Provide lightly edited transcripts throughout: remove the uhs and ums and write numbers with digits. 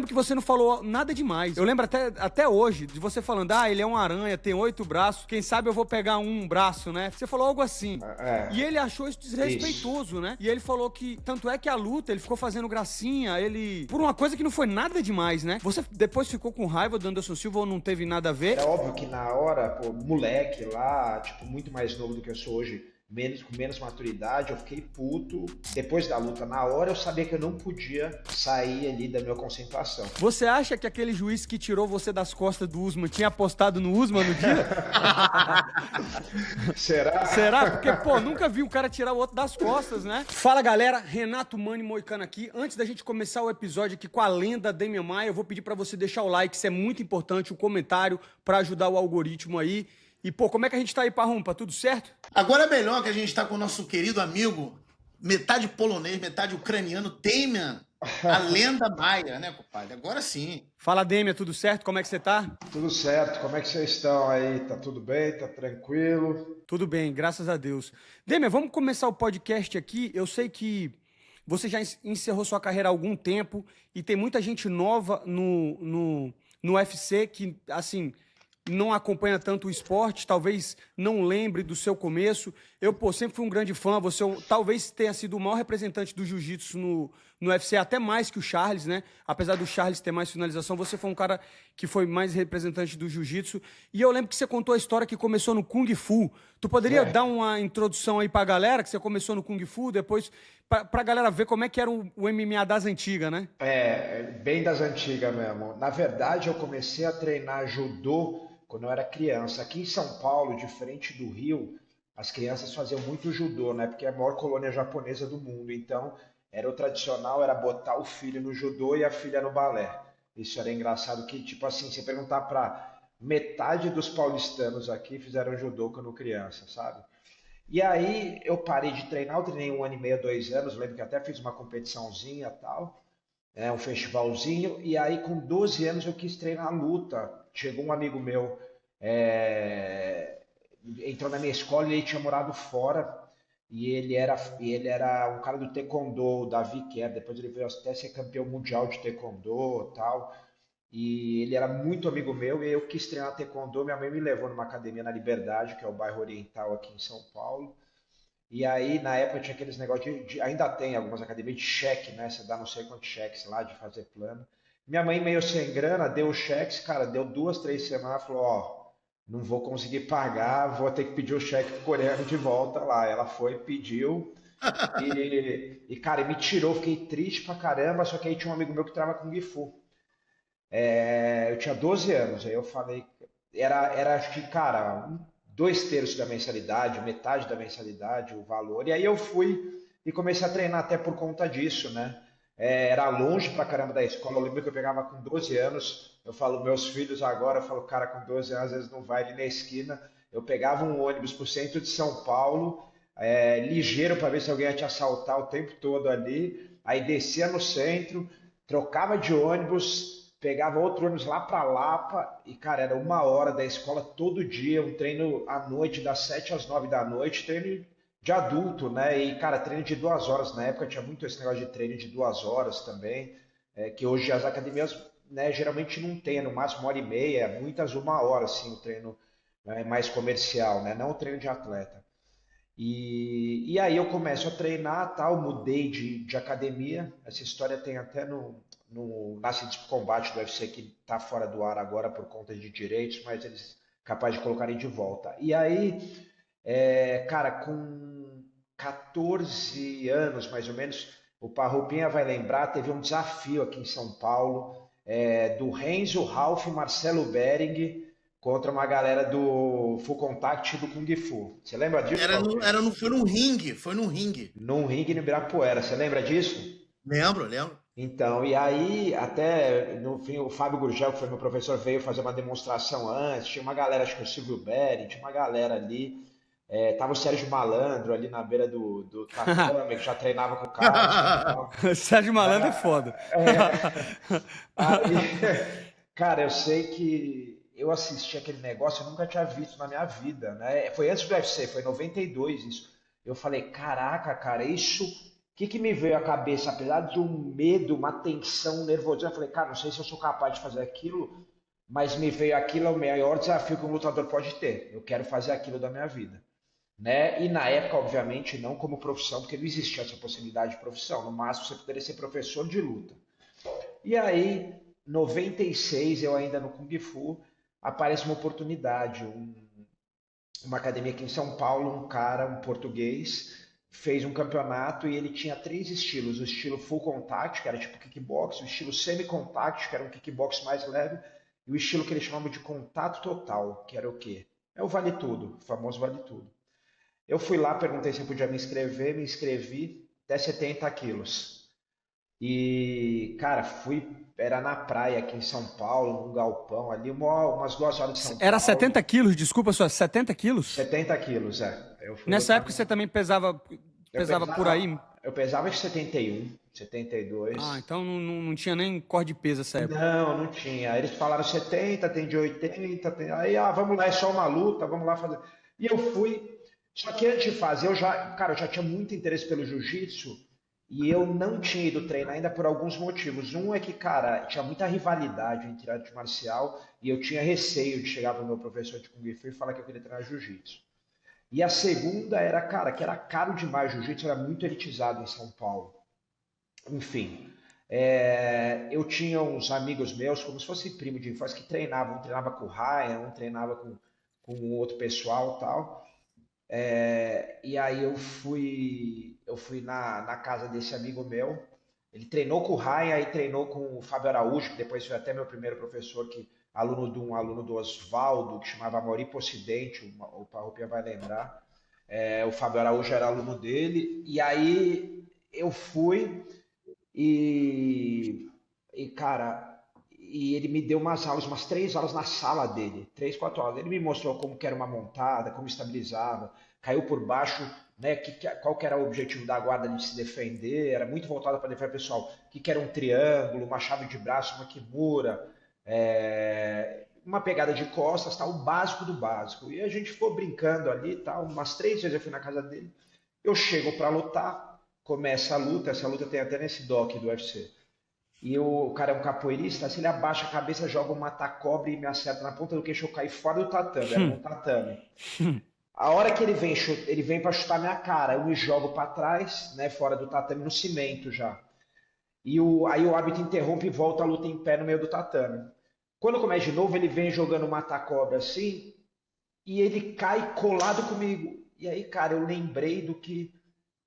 lembro que você não falou nada demais. Eu lembro até hoje de você falando, ele é uma aranha, tem 8 braços, quem sabe eu vou pegar um braço, né? Você falou algo assim. E ele achou isso desrespeitoso, né? E ele falou que, tanto é que a luta, ele ficou fazendo gracinha, por uma coisa que não foi nada demais, né? Você depois ficou com raiva do Anderson Silva ou não teve nada a ver? É óbvio que na hora, pô, moleque lá, tipo, muito mais novo do que eu sou hoje, com menos maturidade, eu fiquei puto. Depois da luta, na hora, eu sabia que eu não podia sair ali da minha concentração. Você acha que aquele juiz que tirou você das costas do Usman tinha apostado no Usman no dia? Será? Será? Porque, pô, nunca vi um cara tirar o outro das costas, né? Fala, galera. Renato Mani Moicano aqui. Antes da gente começar o episódio aqui com a lenda Demian Maia, eu vou pedir pra você deixar o like, isso é muito importante, o comentário pra ajudar o algoritmo aí. E, pô, como é que a gente tá aí, Parrumpa? Tudo certo? Agora é melhor que a gente tá com o nosso querido amigo, metade polonês, metade ucraniano, Demian, a lenda Maia, né, compadre? Agora sim. Fala, Demian, tudo certo? Como é que você tá? Tudo certo, como é que vocês estão aí? Tá tudo bem? Tá tranquilo? Tudo bem, graças a Deus. Demian, vamos começar o podcast aqui. Eu sei que você já encerrou sua carreira há algum tempo e tem muita gente nova no UFC que, assim, não acompanha tanto o esporte, talvez não lembre do seu começo. Eu, pô, sempre fui um grande fã, você talvez tenha sido o maior representante do jiu-jitsu no UFC, até mais que o Charles, né? Apesar do Charles ter mais finalização, você foi um cara que foi mais representante do jiu-jitsu. E eu lembro que você contou a história que começou no Kung Fu. Tu poderia dar uma introdução aí pra galera, que você começou no Kung Fu, depois, pra galera ver como é que era o MMA das antigas, né? Bem das antigas mesmo. Na verdade, eu comecei a treinar judô quando eu era criança. Aqui em São Paulo, diferente do Rio, as crianças faziam muito judô, né? Porque é a maior colônia japonesa do mundo. Então, era o tradicional, era botar o filho no judô e a filha no balé. Isso era engraçado que, tipo assim, você perguntar pra metade dos paulistanos aqui fizeram judô quando criança, sabe? E aí eu parei de treinar, eu treinei 1 ano e meio, 2 anos, lembro que até fiz uma competiçãozinha e tal, um festivalzinho, e aí com 12 anos eu quis treinar luta. Chegou um amigo meu, é, entrou na minha escola e ele tinha morado fora, e ele era um cara do Taekwondo, o Davi Kerr, depois ele veio até ser campeão mundial de Taekwondo e tal, e ele era muito amigo meu, e eu quis treinar Taekwondo, minha mãe me levou numa academia na Liberdade, que é o bairro oriental aqui em São Paulo, e aí, na época, tinha aqueles negócios ainda tem algumas academias de cheque, né? Você dá não sei quantos cheques lá de fazer plano. Minha mãe, meio sem grana, deu cheques, cara, deu 2, 3 semanas, falou: Ó, não vou conseguir pagar, vou ter que pedir o cheque pro coreano de volta lá. Ela foi, pediu, cara, e me tirou, fiquei triste pra caramba. Só que aí tinha um amigo meu que trabalha com Kung Fu. Eu tinha 12 anos, aí eu falei, era acho que, cara, 2 terços da mensalidade, metade da mensalidade, o valor. E aí eu fui e comecei a treinar até por conta disso, né? Era longe pra caramba da escola. Eu lembro que eu pegava com 12 anos. Eu falo, meus filhos agora, eu falo, cara, com 12 anos, às vezes não vai ali na esquina. Eu pegava um ônibus pro centro de São Paulo, ligeiro para ver se alguém ia te assaltar o tempo todo ali. Aí descia no centro, trocava de ônibus, pegava outro ônibus lá para Lapa e, cara, era 1 hora da escola todo dia, um treino à noite, das 7 às 9 da noite, treino de adulto, né? E, cara, treino de 2 horas. Na época tinha muito esse negócio de treino de 2 horas também, que hoje as academias, né, geralmente não tem, no máximo 1 hora e meia, muitas 1 hora, assim, o treino, né, mais comercial, né? Não o treino de atleta. E aí eu começo a treinar, tal, mudei de academia. Essa história tem até no Nasce de Combate do UFC, que está fora do ar agora por conta de direitos, mas eles capazes de colocarem de volta. E aí, cara, com 14 anos mais ou menos, o Parrupinha vai lembrar, teve um desafio aqui em São Paulo, do Renzo, Ralph e Marcelo Bering contra uma galera do Full Contact e do Kung Fu. Você lembra disso, Parrupinha? Foi num ringue, foi num ringue. Num ringue no Ibirapuera, você lembra disso? Lembro. Então, e aí, até no fim, o Fábio Gurgel, que foi meu professor, veio fazer uma demonstração antes. Tinha uma galera, acho que o Silvio Bering, tinha uma galera ali. Tava o Sérgio Malandro ali na beira do tatame, que já treinava com o cara e tal. Sérgio Malandro é foda. Aí, cara, eu sei que eu assisti aquele negócio, eu nunca tinha visto na minha vida, né? Foi antes do UFC, foi em 92 isso. Eu falei, caraca, cara, isso que me veio à cabeça? Apesar de um medo, uma tensão, um nervosismo, eu falei, cara, não sei se eu sou capaz de fazer aquilo, mas me veio aquilo, é o maior desafio que um lutador pode ter. Eu quero fazer aquilo da minha vida. Né? E na época, obviamente, não como profissão, porque não existia essa possibilidade de profissão. No máximo, você poderia ser professor de luta. E aí, 96, eu ainda no Kung Fu, aparece uma oportunidade, uma academia aqui em São Paulo, um cara, um português, fez um campeonato e ele tinha três estilos: o estilo full contact, que era tipo kickbox, o estilo semi-contact, que era um kickbox mais leve, e o estilo que eles chamam de contato total, que era o quê? É o vale tudo, o famoso vale tudo. Eu fui lá, perguntei se eu podia me inscrever, me inscrevi até 70 quilos. E, cara, era na praia aqui em São Paulo, num galpão ali, umas 2 horas de São Era Paulo. 70 quilos, desculpa, só 70 quilos? 70 quilos, é. Eu fui Nessa lutar. época você também pesava, Eu pesava por aí? pesava de 71, Ah, 72. então não tinha nem corte de peso nessa época. Não, não tinha. Aí eles falaram 70, tem de 80, aí, vamos lá, é só uma luta, vamos lá fazer. E eu fui. Só que antes de fazer, eu já tinha muito interesse pelo jiu-jitsu e eu não tinha ido treinar ainda por alguns motivos. Um é que, cara, tinha muita rivalidade entre arte marcial e eu tinha receio de chegar para o meu professor de Kung Fu e falar que eu queria treinar jiu-jitsu. E a segunda era, cara, que era caro demais, o jiu-jitsu era muito elitizado em São Paulo. Enfim, eu tinha uns amigos meus, como se fosse primo de infância, que treinavam. Um treinava com o Ryan, um treinava com outro pessoal e tal. E aí eu fui na casa desse amigo meu. Ele treinou com o Ryan, aí treinou com o Fábio Araújo, que depois foi até meu primeiro professor, aluno do Oswaldo, que chamava Mauripo Ocidente, o Parrupinha vai lembrar. O Fábio Araújo era aluno dele. E aí eu fui. E, cara, ele me deu umas aulas, umas 3 aulas na sala dele, 3, 4 aulas. Ele me mostrou como que era uma montada, como estabilizava, caiu por baixo, né? Qual que era o objetivo da guarda de se defender? Era muito voltado para defender o pessoal. Que era um triângulo, uma chave de braço, uma kimura, uma pegada de costas, tal, o básico do básico. E a gente ficou brincando ali, tal. Umas 3 vezes eu fui na casa dele. Eu chego para lutar, começa a luta, essa luta tem até nesse doc do UFC. E o cara é um capoeirista, assim, ele abaixa a cabeça, joga um mata-cobre e me acerta na ponta do queixo, eu caí fora do tatame, era no tatame. A hora que ele vem para chutar minha cara, eu me jogo para trás, né, fora do tatame, no cimento já. Aí o árbitro interrompe e volta a luta em pé no meio do tatame. Quando começa de novo, ele vem jogando mata-cobra assim, e ele cai colado comigo. E aí, cara, eu lembrei do que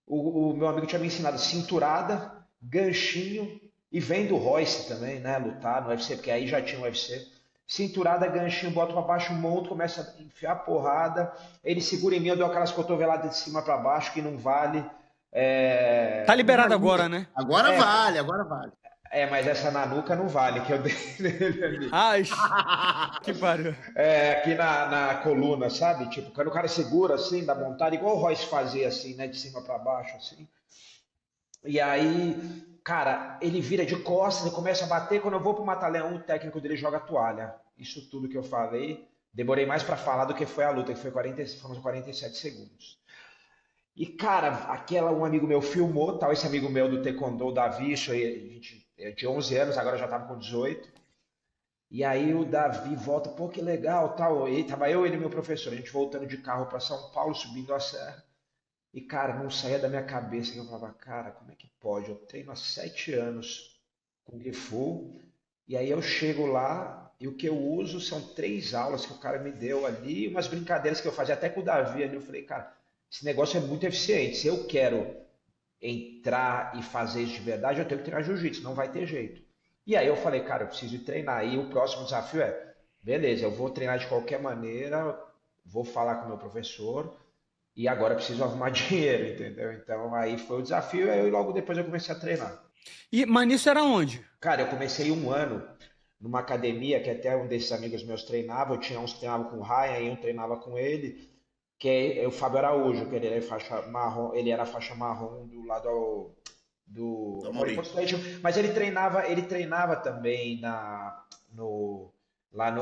o meu amigo tinha me ensinado: cinturada, ganchinho, e vem do Royce também, né? Lutar no UFC, porque aí já tinha o UFC. Cinturada, ganchinho, bota pra baixo, monto, começa a enfiar porrada. Ele segura em mim, eu dou aquelas cotoveladas de cima pra baixo que não vale. Tá Na liberado agora, nuca. né? Agora vale, agora vale. Mas essa na nuca não vale, que eu dei nele ali. Ai, que pariu. Aqui na coluna, sabe? Tipo, quando o cara segura assim, da montada, igual o Royce fazia assim, né? De cima pra baixo, assim. E aí, cara, ele vira de costas, ele começa a bater. Quando eu vou pro Mata-Leão, o técnico dele joga a toalha. Isso tudo que eu falei, demorei mais pra falar do que foi a luta, que foi 47 segundos. E, cara, um amigo meu filmou, tal, esse amigo meu do Taekwondo, o Davi, isso aí, a gente é de 11 anos, agora já tava com 18. E aí o Davi volta, pô, que legal, tal. E tava ele e meu professor, a gente voltando de carro para São Paulo, subindo a serra. E, cara, não saía da minha cabeça que eu falava, cara, como é que pode? Eu treino há 7 anos Kung Fu, e aí eu chego lá e o que eu uso são 3 aulas que o cara me deu ali, umas brincadeiras que eu fazia até com o Davi ali. Eu falei, cara, esse negócio é muito eficiente. Se eu quero entrar e fazer isso de verdade, eu tenho que treinar jiu-jitsu, não vai ter jeito. E aí eu falei, cara, eu preciso ir treinar. E o próximo desafio beleza, eu vou treinar de qualquer maneira, vou falar com o meu professor, e agora eu preciso arrumar dinheiro, entendeu? Então aí foi o desafio, e logo depois eu comecei a treinar. Mas nisso era onde? Cara, eu comecei um ano numa academia que até um desses amigos meus treinava, eu tinha uns que treinavam com o Ryan e um treinava com ele, que é o Fábio Araújo, que ele era faixa marrom, ele era faixa marrom do lado do Do Maurício Maurício. Constantino, mas ele treinava também no,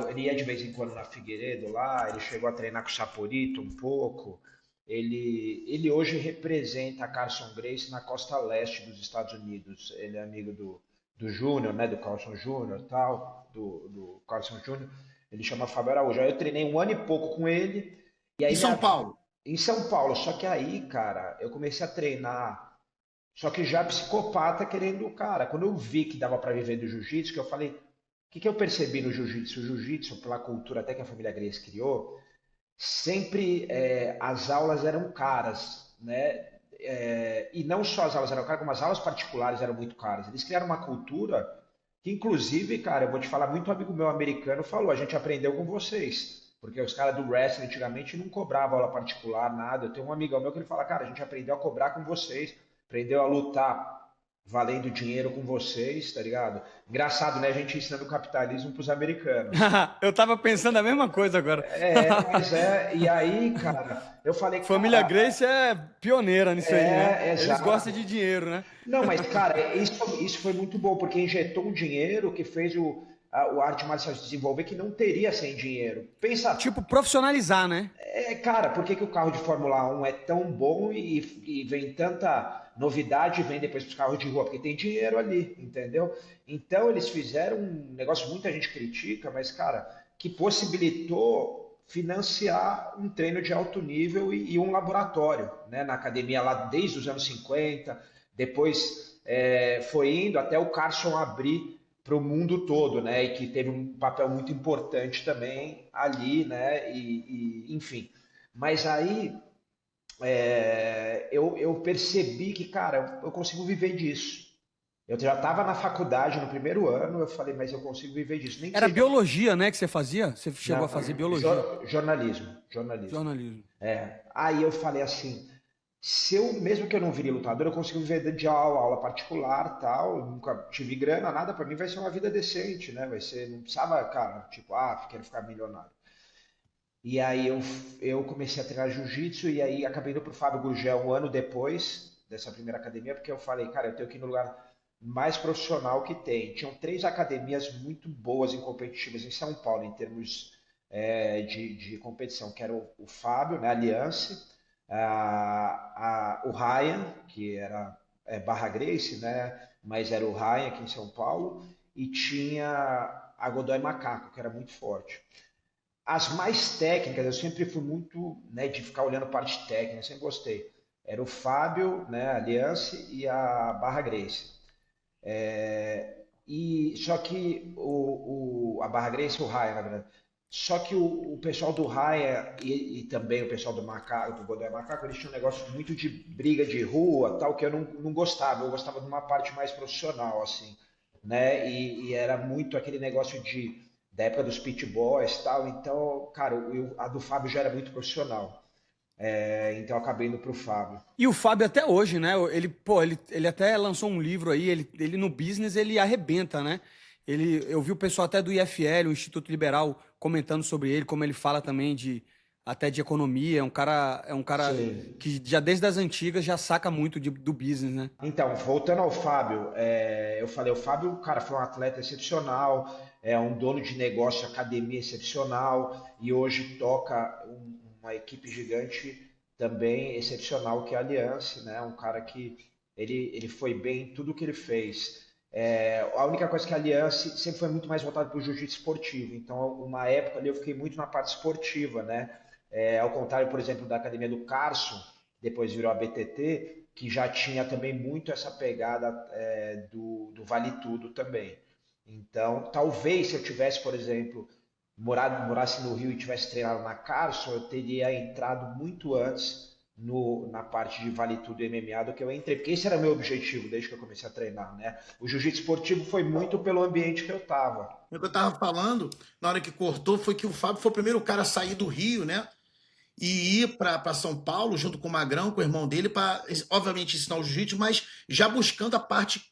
ele ia de vez em quando na Figueiredo lá, ele chegou a treinar com o Saporito um pouco, Ele hoje representa a Carson Gracie na costa leste dos Estados Unidos. Ele é amigo do Júnior, né, do Carlson Júnior, tal, do Carlson Júnior. Ele chama Fábio Araújo. Aí eu treinei um ano e pouco com ele. E Em aí São Paulo. em São Paulo. Só que aí, cara, eu comecei a treinar. Só que já psicopata querendo, cara. Quando eu vi que dava para viver do jiu-jitsu, que eu falei, o que eu percebi no jiu-jitsu? O jiu-jitsu, pela cultura até que a família Gracie criou, sempre as aulas eram caras, né? E não só as aulas eram caras, como as aulas particulares eram muito caras. Eles criaram uma cultura que, inclusive, cara, eu vou te falar, muito amigo meu americano falou, a gente aprendeu com vocês. Porque os caras do wrestling antigamente não cobravam aula particular, nada. Eu tenho um amigão meu que ele fala, cara, a gente aprendeu a cobrar com vocês, aprendeu a lutar valendo dinheiro com vocês, tá ligado? Engraçado, né? A gente ensinando o capitalismo pros americanos. Eu tava pensando a mesma coisa agora. Mas e aí, cara, eu falei, Família cara, Gracie é pioneira nisso aí, né? Eles gostam exato. de dinheiro, né? Não, mas, cara, isso foi muito bom, porque injetou um dinheiro que fez o arte marcial se desenvolver que não teria sem dinheiro. Pensa, Tipo, profissionalizar, né? cara, por que que o carro de Fórmula 1 é tão bom e vem tanta novidade e vem depois para os carros de rua? Porque tem dinheiro ali, entendeu? Então eles fizeram um negócio que muita gente critica, mas, cara, que possibilitou financiar um treino de alto nível e um laboratório, né? Na academia lá desde os anos 50, depois foi indo até o Carson abrir para o mundo todo, né? E que teve um papel muito importante também ali, né? Enfim. Mas aí eu percebi que, cara, eu consigo viver disso. Eu já estava na faculdade no primeiro ano, eu falei, mas eu consigo viver disso, nem que Era seja biologia, né, que você fazia? Você chegou não, a fazer biologia, jornalismo, jornalismo. jornalismo. Aí eu falei assim, se eu, mesmo que eu não vire lutador, eu consigo viver de aula particular, tal, eu nunca tive grana, nada, pra mim vai ser uma vida decente, né? Vai ser, não precisava, cara, tipo, quero ficar milionário. E aí eu comecei a treinar jiu-jitsu e aí acabei indo pro Fábio Gurgel um ano depois dessa primeira academia, porque eu falei, cara, eu tenho que ir no lugar mais profissional que tem. Tinham três academias muito boas e competitivas em São Paulo, em termos de competição, que era o Fábio, né, Aliança, o Ryan, que era Barra Gracie, né, mas era o Ryan aqui em São Paulo, e tinha a Godoy Macaco, que era muito forte. As mais técnicas, eu sempre fui muito, né, de ficar olhando parte técnica, sempre gostei. Era o Fábio, né, a Aliança e a Barra Gracie. E só que a Barra Gracie, o Raya, na verdade. Só que o pessoal do Raya e também o pessoal do Macaco, do Godoy Macaco, eles tinham um negócio muito de briga de rua, tal, que eu não gostava. Eu gostava de uma parte mais profissional, assim, né? E era muito aquele negócio da época dos Pit Boys, tal. Então, cara, a do Fábio já era muito profissional. Então eu acabei indo pro Fábio. E o Fábio até hoje, né? Ele até lançou um livro aí, ele no business ele arrebenta, né? Eu vi o pessoal até do IFL, o Instituto Liberal, comentando sobre ele, como ele fala também até de economia. É um cara Sim. que já desde as antigas já saca muito do business, né? Então, voltando ao Fábio, eu falei, o Fábio, cara, foi um atleta excepcional, é um dono de negócio, academia excepcional, e hoje toca uma equipe gigante também excepcional que é a Aliança, né? Um cara que ele foi bem em tudo que ele fez. A única coisa que a Aliança sempre foi muito mais voltada para o jiu-jitsu esportivo, então uma época ali eu fiquei muito na parte esportiva, né? Ao contrário, por exemplo, da academia do Carson, depois virou a BTT, que já tinha também muito essa pegada do Vale Tudo também. Então, talvez se eu tivesse, por exemplo, morasse no Rio e tivesse treinado na Carson, eu teria entrado muito antes na parte de Vale Tudo e MMA do que eu entrei, porque esse era o meu objetivo desde que eu comecei a treinar, né? O jiu-jitsu esportivo foi muito pelo ambiente que eu tava. O que eu tava falando, na hora que cortou, foi que o Fábio foi o primeiro cara a sair do Rio, né? E ir para São Paulo, junto com o Magrão, com o irmão dele, para, obviamente, ensinar o jiu-jitsu, mas já buscando a parte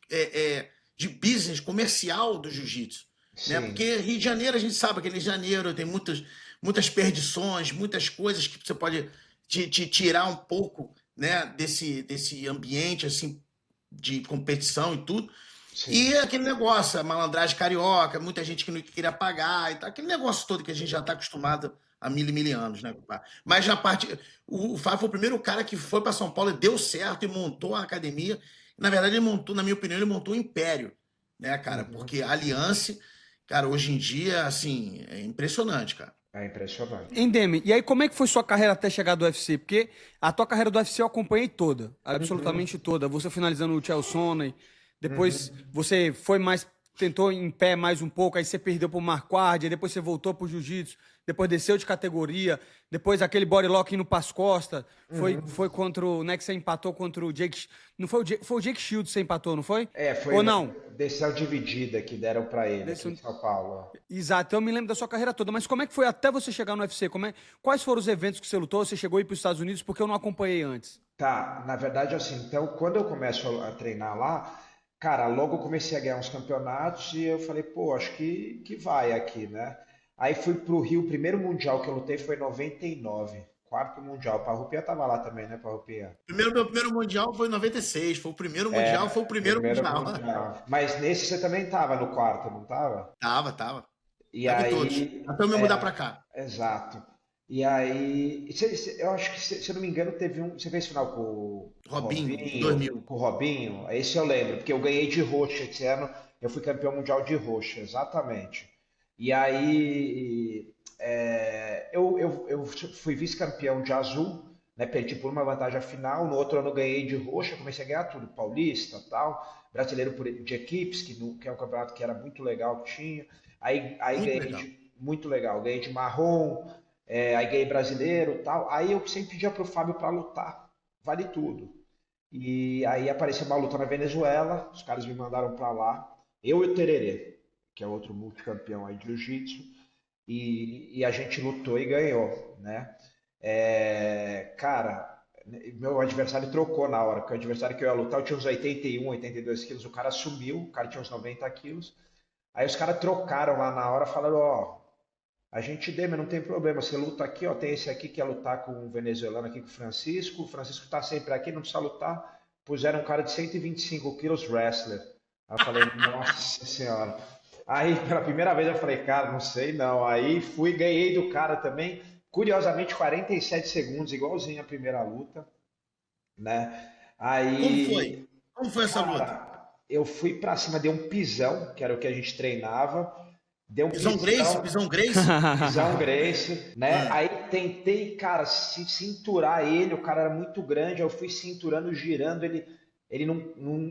de business, comercial do jiu-jitsu. Né? Sim, Porque Rio de Janeiro, a gente sabe que Rio de Janeiro tem muitas perdições, muitas coisas que você pode te tirar um pouco, né, desse ambiente assim de competição e tudo. E sim. aquele negócio, a malandragem carioca, muita gente que não queria pagar e tal, aquele negócio todo que a gente já está acostumado há mil e anos, né, compadre? Mas na parte. O Fábio foi o primeiro cara que foi para São Paulo e deu certo e montou a academia. Na verdade, ele montou, na minha opinião, ele montou um império, né, cara? Uhum. Porque a Aliança, cara, hoje em dia, assim, é impressionante, cara. É impressionante. Hein, Demi, e aí como é que foi sua carreira até chegar do UFC? Porque a tua carreira do UFC eu acompanhei toda, absolutamente Uhum. toda. Você finalizando o Chael Sonnen, depois Uhum. você foi mais, tentou em pé mais um pouco, aí você perdeu pro Marquardt, aí depois você voltou pro Jiu-Jitsu, depois desceu de categoria, depois aquele body lock indo pras costas, foi Uhum. contra o, né, que você empatou contra o Jake, não foi foi o Jake Shields que você empatou, não foi? Foi Ou uma não? decisão dividida que deram para ele aqui em São Paulo. Exato, então eu me lembro da sua carreira toda, mas como é que foi até você chegar no UFC? Quais foram os eventos que você lutou? Você chegou a ir para os Estados Unidos porque eu não acompanhei antes. Tá, na verdade, assim, então, quando eu começo a treinar lá, cara, logo eu comecei a ganhar uns campeonatos e eu falei, pô, acho que vai aqui, né? Aí fui pro Rio, o primeiro mundial que eu lutei foi em 99, quarto mundial. Parrupia tava lá também, né, Parrupia? Meu primeiro mundial foi em 96. Foi o primeiro mundial, foi o primeiro Primeiro mundial. mundial. Mas nesse você também tava no quarto, não tava? Tava. E Tava em todos. aí, Até eu me mudar pra cá. exato. E aí, eu acho que, se eu não me engano, teve um. Você fez final com o Robinho, em Robinho? 2000. Com o Robinho? Esse eu lembro, porque eu ganhei de roxa esse ano. Eu fui campeão mundial de roxa, exatamente. E aí, eu fui vice-campeão de azul, né? Perdi por uma vantagem a final. No outro ano eu ganhei de roxa, comecei a ganhar tudo, paulista, tal, brasileiro de equipes, que é um campeonato que era muito legal que tinha. Aí Muito ganhei legal. de muito legal, ganhei de marrom, aí ganhei brasileiro, tal. Aí eu sempre pedia pro Fábio para lutar, vale tudo. E aí apareceu uma luta na Venezuela, os caras me mandaram para lá, eu e o Tererê, que é outro multicampeão aí de jiu-jitsu, e a gente lutou e ganhou, né? Cara, meu adversário trocou na hora, porque o adversário que eu ia lutar, eu tinha uns 81, 82 quilos, o cara subiu, o cara tinha uns 90 quilos, aí os caras trocaram lá na hora, falaram, ó, a gente dê, mas não tem problema, você luta aqui, ó, tem esse aqui que ia lutar com o venezuelano aqui, com o Francisco tá sempre aqui, não precisa lutar, puseram um cara de 125 quilos wrestler, aí eu falei, nossa senhora, aí pela primeira vez eu falei, cara, não sei não, aí fui, ganhei do cara também, curiosamente 47 segundos, igualzinho a primeira luta, né, Como foi? aí, Como foi essa luta? cara, eu fui pra cima, dei um pisão, que era o que a gente treinava, dei um Pisão Grace? pisão, Pisão Grace? pisão Gracie, né? Ah, Aí tentei, cara, cinturar ele, o cara era muito grande, eu fui cinturando, girando, ele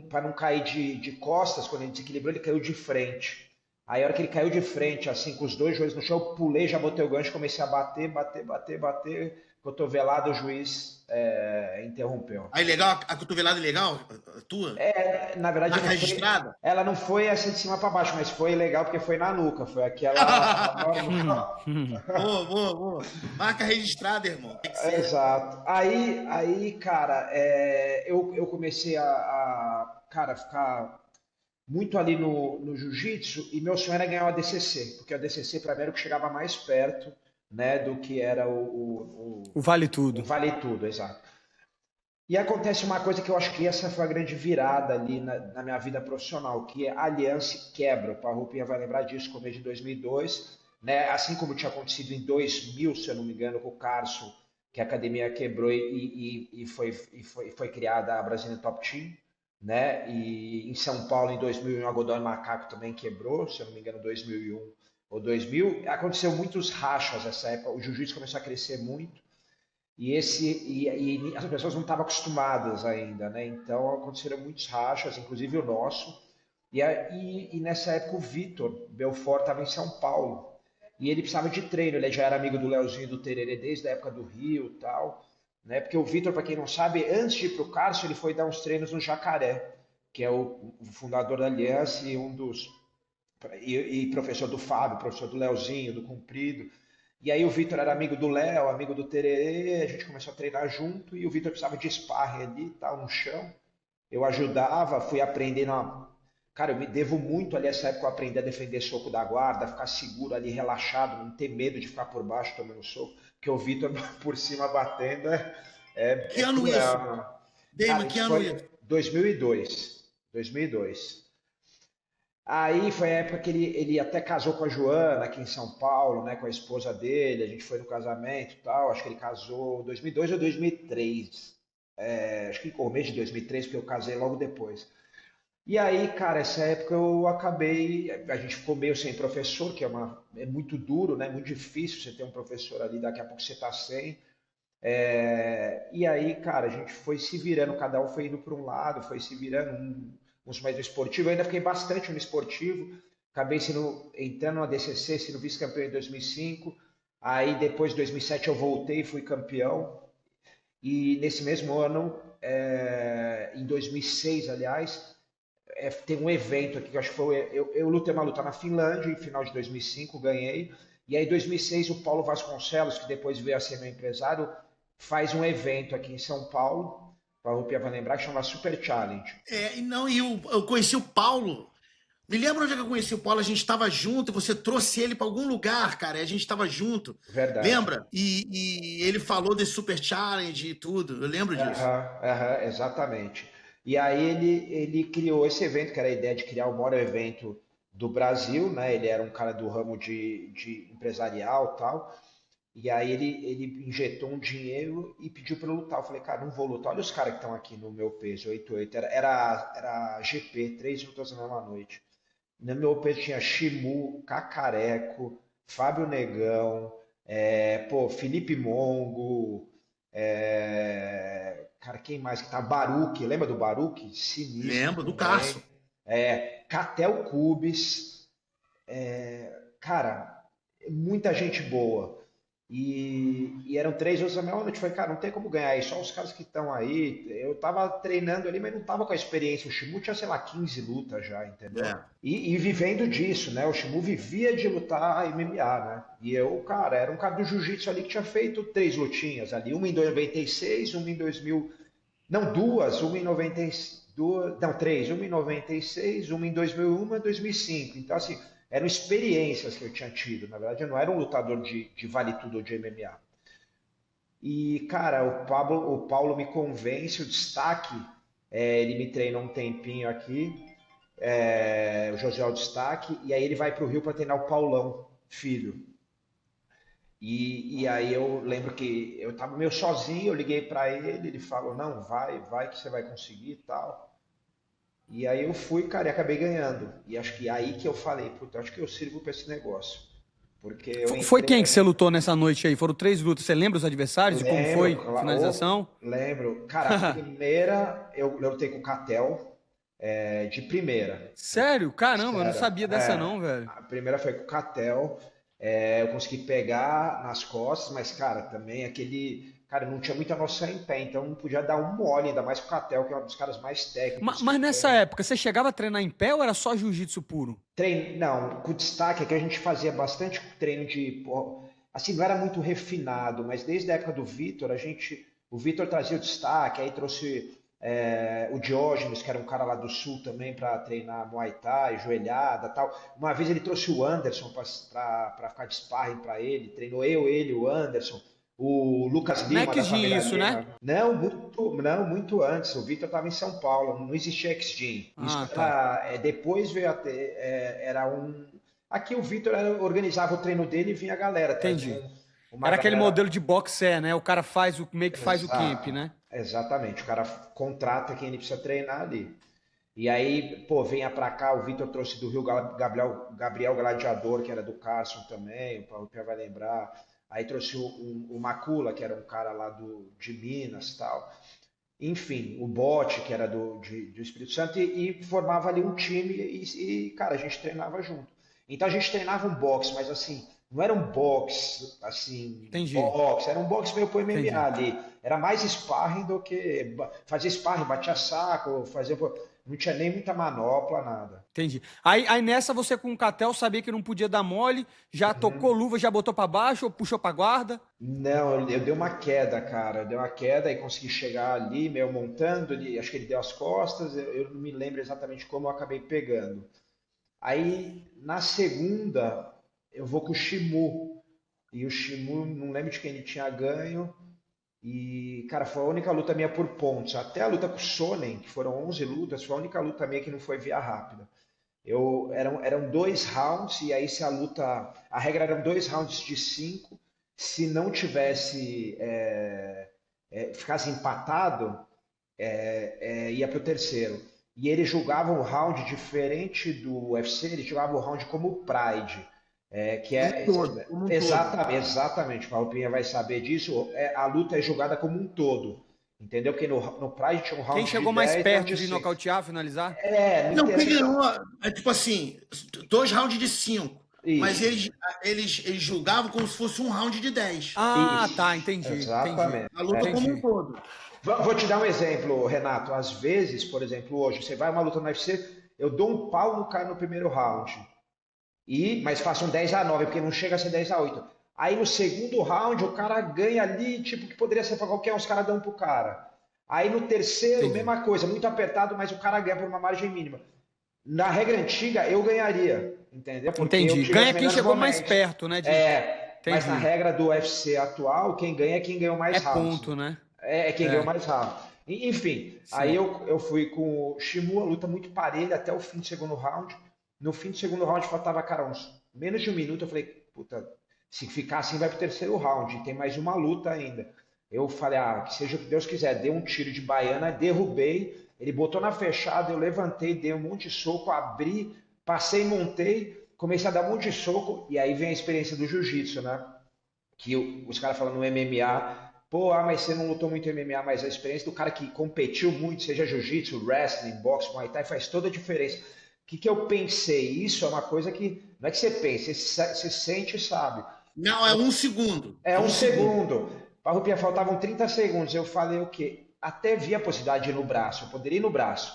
para não cair de costas, quando ele desequilibrou, ele caiu de frente. Aí a hora que ele caiu de frente, assim, com os dois joelhos no chão, eu pulei, já botei o gancho, comecei a bater, cotovelado, o juiz interrompeu. aí legal, a cotovelada é legal? A tua? Na verdade, Marca não foi, registrada? ela não foi essa de cima para baixo, mas foi legal porque foi na nuca, foi aquela normal. Boa. Marca registrada, irmão. Tem que ser. Exato. Aí, cara, eu comecei cara, ficar muito ali no jiu-jitsu e meu sonho era ganhar o ADCC, porque o ADCC para mim era o que chegava mais perto, né, do que era O Vale o Tudo. Vale Tudo, exato. E acontece uma coisa que eu acho que essa foi a grande virada ali na minha vida profissional, que é a aliança quebra. O Parrupinha vai lembrar disso, começo de 2002, né? Assim como tinha acontecido em 2000, se eu não me engano, com o Carson, que a academia quebrou e foi criada a Brazilian Top Team, né? E em São Paulo, em 2001, a Godoy Macaco também quebrou, se eu não me engano, 2001 ou 2000. Aconteceu muitos rachas nessa época, o jiu-jitsu começou a crescer muito. E as pessoas não estavam acostumadas ainda, né? Então aconteceram muitos rachas, inclusive o nosso. E nessa época o Vitor Belfort estava em São Paulo e ele precisava de treino. Ele já era amigo do Leozinho e do Tererê desde a época do Rio e tal, né? Porque o Vitor, para quem não sabe, antes de ir para o Carso, ele foi dar uns treinos no Jacaré, que é o fundador da Aliança e um dos e professor do Fábio, professor do Leozinho, do Cumprido. E aí o Vitor era amigo do Léo, amigo do Tererê, a gente começou a treinar junto e o Vitor precisava de sparring ali, tal, no chão. Eu ajudava, fui aprendendo Cara, eu me devo muito ali essa época eu aprendi a defender soco da guarda, ficar seguro ali, relaxado, não ter medo de ficar por baixo tomando soco, porque o Vitor por cima batendo Que é ano isso? cruel, né? Cara, Damon, que isso ano foi isso? 2002. 2002. Aí foi a época que ele até casou com a Joana aqui em São Paulo, né, com a esposa dele. A gente foi no casamento e tal. Acho que ele casou em 2002 ou 2003. Acho que em começo de 2003, porque eu casei logo depois. E aí, cara, essa época eu acabei, a gente ficou meio sem professor, que é muito duro, né? Muito difícil você ter um professor ali, daqui a pouco você tá sem. E aí, cara, a gente foi se virando, cada um foi indo para um lado, foi se virando, uns mais no esportivo. Eu ainda fiquei bastante no esportivo, acabei entrando na DCC, sendo vice-campeão em 2005. Aí depois, em 2007, eu voltei, fui campeão. E nesse mesmo ano, em 2006, aliás, tem um evento aqui que eu acho que foi. Eu lutei uma luta na Finlândia em final de 2005, ganhei. E aí, em 2006, o Paulo Vasconcelos, que depois veio a ser meu empresário, faz um evento aqui em São Paulo, para o Rupia vai lembrar, que chama Super Challenge. E não, eu conheci o Paulo. Me lembra onde é que eu conheci o Paulo? A gente estava junto, você trouxe ele para algum lugar, cara, e a gente estava junto. Verdade. Lembra? E ele falou desse Super Challenge e tudo. Eu lembro disso. Aham, aham, exatamente. E aí ele criou esse evento, que era a ideia de criar o maior evento do Brasil, né? Ele era um cara do ramo de empresarial e tal. E aí ele injetou um dinheiro e pediu para eu lutar. Eu falei, cara, não vou lutar. Olha os caras que estão aqui no meu peso, 88. Era GP, 3 lutas na mesma noite. No meu peso tinha Shimu, Cacareco, Fábio Negão, pô, Felipe Mongo, cara, quem mais que tá? Baruque, lembra do Baruque? Sinistro Lembro do também. Carso. Catel Cubes, cara, muita gente boa. E eram 3 horas da mesma noite. Eu falei, cara, não tem como ganhar aí, só os caras que estão aí. Eu tava treinando ali, mas não tava com a experiência. O Shimu tinha, sei lá, 15 lutas já, entendeu? É. E vivendo disso, né? O Shimu vivia de lutar MMA, né? E eu, cara, era um cara do jiu-jitsu ali que tinha feito 3 lutinhas ali, uma em 96, uma em 2000, não, duas, uma em 92, não, três, uma em 96, uma em 2001, uma em 2005. Então, assim, eram experiências que eu tinha tido. Na verdade, eu não era um lutador de vale tudo ou de MMA. E, cara, o Paulo me convence, o destaque, ele me treinou um tempinho aqui, o José é o destaque, e aí ele vai para o Rio para treinar o Paulão, filho. E aí eu lembro que eu tava meio sozinho, eu liguei para ele, ele falou, não, vai que você vai conseguir e tal. E aí eu fui, cara, e acabei ganhando. E acho que aí que eu falei, puta, acho que eu sirvo para esse negócio. Porque eu Foi entrei, quem que você lutou nessa noite aí? Foram 3 lutas. Você lembra os adversários e como lembro, foi a finalização? lembro. Cara, a primeira eu lutei com o Catel, de primeira. Sério? Caramba, eu não Sério. sabia dessa não, velho. A primeira foi com o Catel. Eu consegui pegar nas costas, mas, cara, também aquele. Cara, eu não tinha muita noção em pé, então não podia dar um mole, ainda mais com o Catel, que é um dos caras mais técnicos que Mas nessa tem. época, você chegava a treinar em pé ou era só jiu-jitsu puro? Treino, não, com destaque é que a gente fazia bastante treino de. Pô, assim, não era muito refinado, mas desde a época do Vitor, o Vitor trazia o destaque, aí trouxe o Diógenes, que era um cara lá do Sul também, para treinar Muay Thai, joelhada tal. Uma vez ele trouxe o Anderson para ficar de sparring para ele, treinou ele, o Anderson. O Lucas Lima, da Next Gym família isso, né? Lima. Não, muito antes. O Vitor estava em São Paulo, não existia X-Gym. Isso Ah, tá. depois veio a ter, era um. Aqui o Vitor organizava o treino dele e vinha a galera, trazia Entendi. uma Era aquele galera. modelo de boxer, né? O cara faz meio que faz o camp, Exato, né? exatamente. O cara contrata quem ele precisa treinar ali. E aí, pô, venha pra cá, o Vitor trouxe do Rio Gabriel Gladiador, que era do Carson também, o Paulo Pia vai lembrar. Aí trouxe o Macula, que era um cara lá de Minas e tal. Enfim, o Bote, que era do Espírito Santo, e formava ali um time cara, a gente treinava junto. Então a gente treinava um boxe, mas assim, não era um boxe, assim, Entendi. boxe, era um boxe meio pro MMA Entendi. ali. Era mais sparring do que fazer sparring, batia saco, não tinha nem muita manopla, nada. Entendi. Aí nessa você com o Catel sabia que não podia dar mole, já tocou luva, já botou pra baixo ou puxou pra guarda? Não, eu dei uma queda, cara. Eu dei uma queda e consegui chegar ali, meio montando. Acho que ele deu as costas. Eu não me lembro exatamente como eu acabei pegando. Aí, na segunda, eu vou com o Shimu. E o Shimu, não lembro de quem ele tinha ganho. E, cara, foi a única luta minha por pontos. Até a luta com o Sonnen, que foram 11 lutas, foi a única luta minha que não foi via rápida. Eram 2 rounds, e aí se a luta. A regra eram 2 rounds de 5. Se não tivesse. Ficasse empatado, ia para o terceiro. E ele julgava o round diferente do UFC, ele julgava o round como o Pride. Que Um é. todo, como um todo. Exatamente, o Farroupilha vai saber disso. A luta é julgada como um todo. Entendeu? Porque no Pride tinha um Quem round de chegou mais 10 e um perto de de 5. nocautear, finalizar? Não Não, quem interessa. ganhou é tipo assim, 2 rounds de 5. Mas Isso, eles julgavam como se fosse um round de 10. Ah, isso. tá, entendi, Exatamente. A luta como um entendi. todo. Vou te dar um exemplo, Renato. Às vezes, por exemplo, hoje, você vai a uma luta no UFC, eu dou um pau no cara no primeiro round. Mas faço um 10-9, porque não chega a ser 10-8. Aí no segundo round, o cara ganha ali, tipo, que poderia ser pra qualquer um, os caras dão pro cara. Aí no terceiro, Entendi. mesma coisa, muito apertado, mas o cara ganha por uma margem mínima. Na regra antiga, eu ganharia, entendeu? Porque eu Entendi. tive os Ganha quem melhores chegou mais momentos. perto, né? Mas na Entendi. regra do UFC atual, quem ganha é quem ganhou É mais rounds. ponto, né? É quem ganhou É, mais round. Enfim, aí sim. eu fui com o Shimu, a luta muito parelha até o fim do segundo round. No fim do segundo round faltava, cara, uns menos de um minuto. Eu falei, puta, se ficar assim vai pro terceiro round. E tem mais uma luta ainda. Eu falei, que seja o que Deus quiser. Dei um tiro de baiana, derrubei. Ele botou na fechada, eu levantei, dei um monte de soco, abri, passei, montei, comecei a dar um monte de soco. E aí vem a experiência do jiu-jitsu, né? Que os caras falam no MMA, pô, mas você não lutou muito MMA, mas a experiência do cara que competiu muito, seja jiu-jitsu, wrestling, boxe, muay thai, faz toda a diferença. O que eu pensei? Isso é uma coisa que não é que você pensa, você sente e sabe. Não, é um segundo. É É um um segundo. segundo. Para Rupia faltavam 30 segundos. Eu falei o quê? Até vi a possibilidade de ir no braço. Eu poderia ir no braço.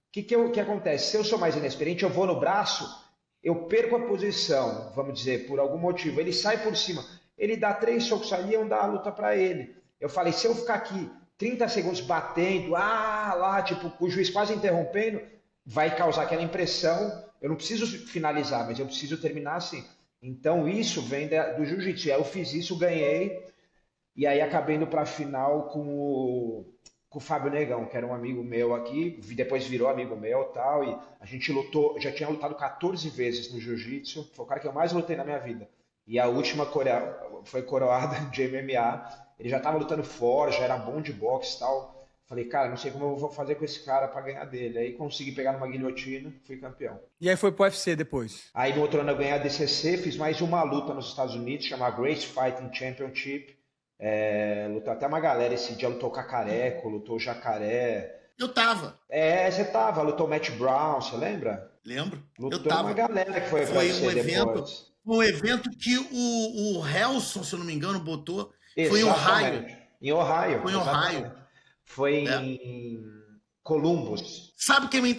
O que acontece? Se eu sou mais inexperiente, eu vou no braço, eu perco a posição, vamos dizer, por algum motivo. Ele sai por cima. Ele dá 3 socos ali, eu dar a luta para ele. Eu falei, se eu ficar aqui 30 segundos batendo, lá, tipo, com o juiz quase interrompendo, vai causar aquela impressão. Eu não preciso finalizar, mas eu preciso terminar assim. Então isso vem do jiu-jitsu. Aí eu fiz isso, ganhei, e aí acabei indo para a final com o Fábio Negão, que era um amigo meu aqui, depois virou amigo meu e tal, e a gente lutou, já tinha lutado 14 vezes no jiu-jitsu, foi o cara que eu mais lutei na minha vida. E a última foi coroada de MMA, ele já estava lutando fora, já era bom de boxe e tal. Falei, cara, não sei como eu vou fazer com esse cara para ganhar dele. Aí consegui pegar numa guilhotina, fui campeão. E aí foi pro UFC depois. Aí no outro ano eu ganhei a DCC, fiz mais uma luta nos Estados Unidos, chamada Grace Fighting Championship. Lutou até uma galera esse dia, lutou Cacareco, lutou Jacaré. Eu tava, Você tava, lutou Matt Brown, você lembra? lembro? Eu Lutou uma tava. galera que foi pra Foi um UFC evento, depois. um evento que o Helson, se eu não me engano, botou. Foi em Ohio. Exatamente. Em Ohio, Foi em exatamente. Ohio. Foi É. em Columbus. Sabe quem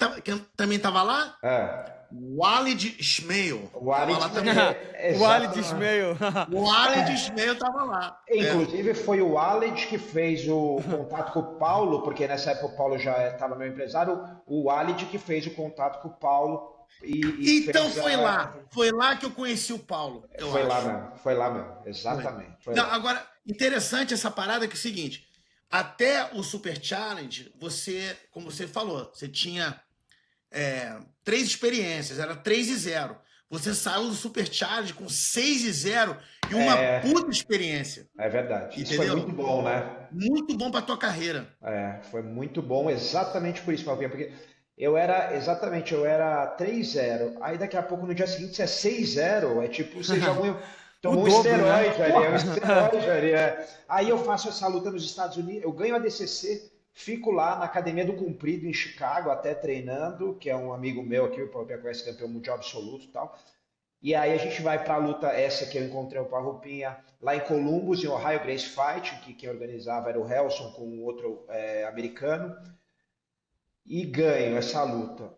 também tava lá? É. Walid Ismail. O Tava Walid lá também. também. O Ali Exatamente. Ismail. O Walid Ismail tava lá. Inclusive foi o Walid que fez o contato com o Paulo, porque nessa época o Paulo já estava meu empresário, o Walid que fez o contato com o Paulo e Então fez foi lá. Foi lá que eu conheci o Paulo, eu acho. Foi lá mesmo, Foi. exatamente, foi Não, lá. agora, interessante essa parada que é o seguinte: até o Super Challenge, você, como você falou, você tinha 3 experiências, era 3-0. Você saiu do Super Challenge com 6-0 e uma puta experiência. É verdade. Isso foi Entendeu? muito bom, né? Muito bom pra tua carreira. Foi muito bom, exatamente por isso, Paulinho, porque eu era 3-0. Aí daqui a pouco no dia seguinte você é 6-0, é tipo, você joga O tomou um dobro, né? esteroide ali, é um esteroide ali. Aí eu faço essa luta nos Estados Unidos, eu ganho a DCC, fico lá na Academia do Cumprido em Chicago, até treinando, que é um amigo meu aqui, o Paulo conhece, campeão mundial absoluto e tal. E aí a gente vai para a luta essa que eu encontrei o Parrupinha lá em Columbus, em Ohio, Grace Fight, que quem organizava era o Helson com outro americano, e ganho essa luta.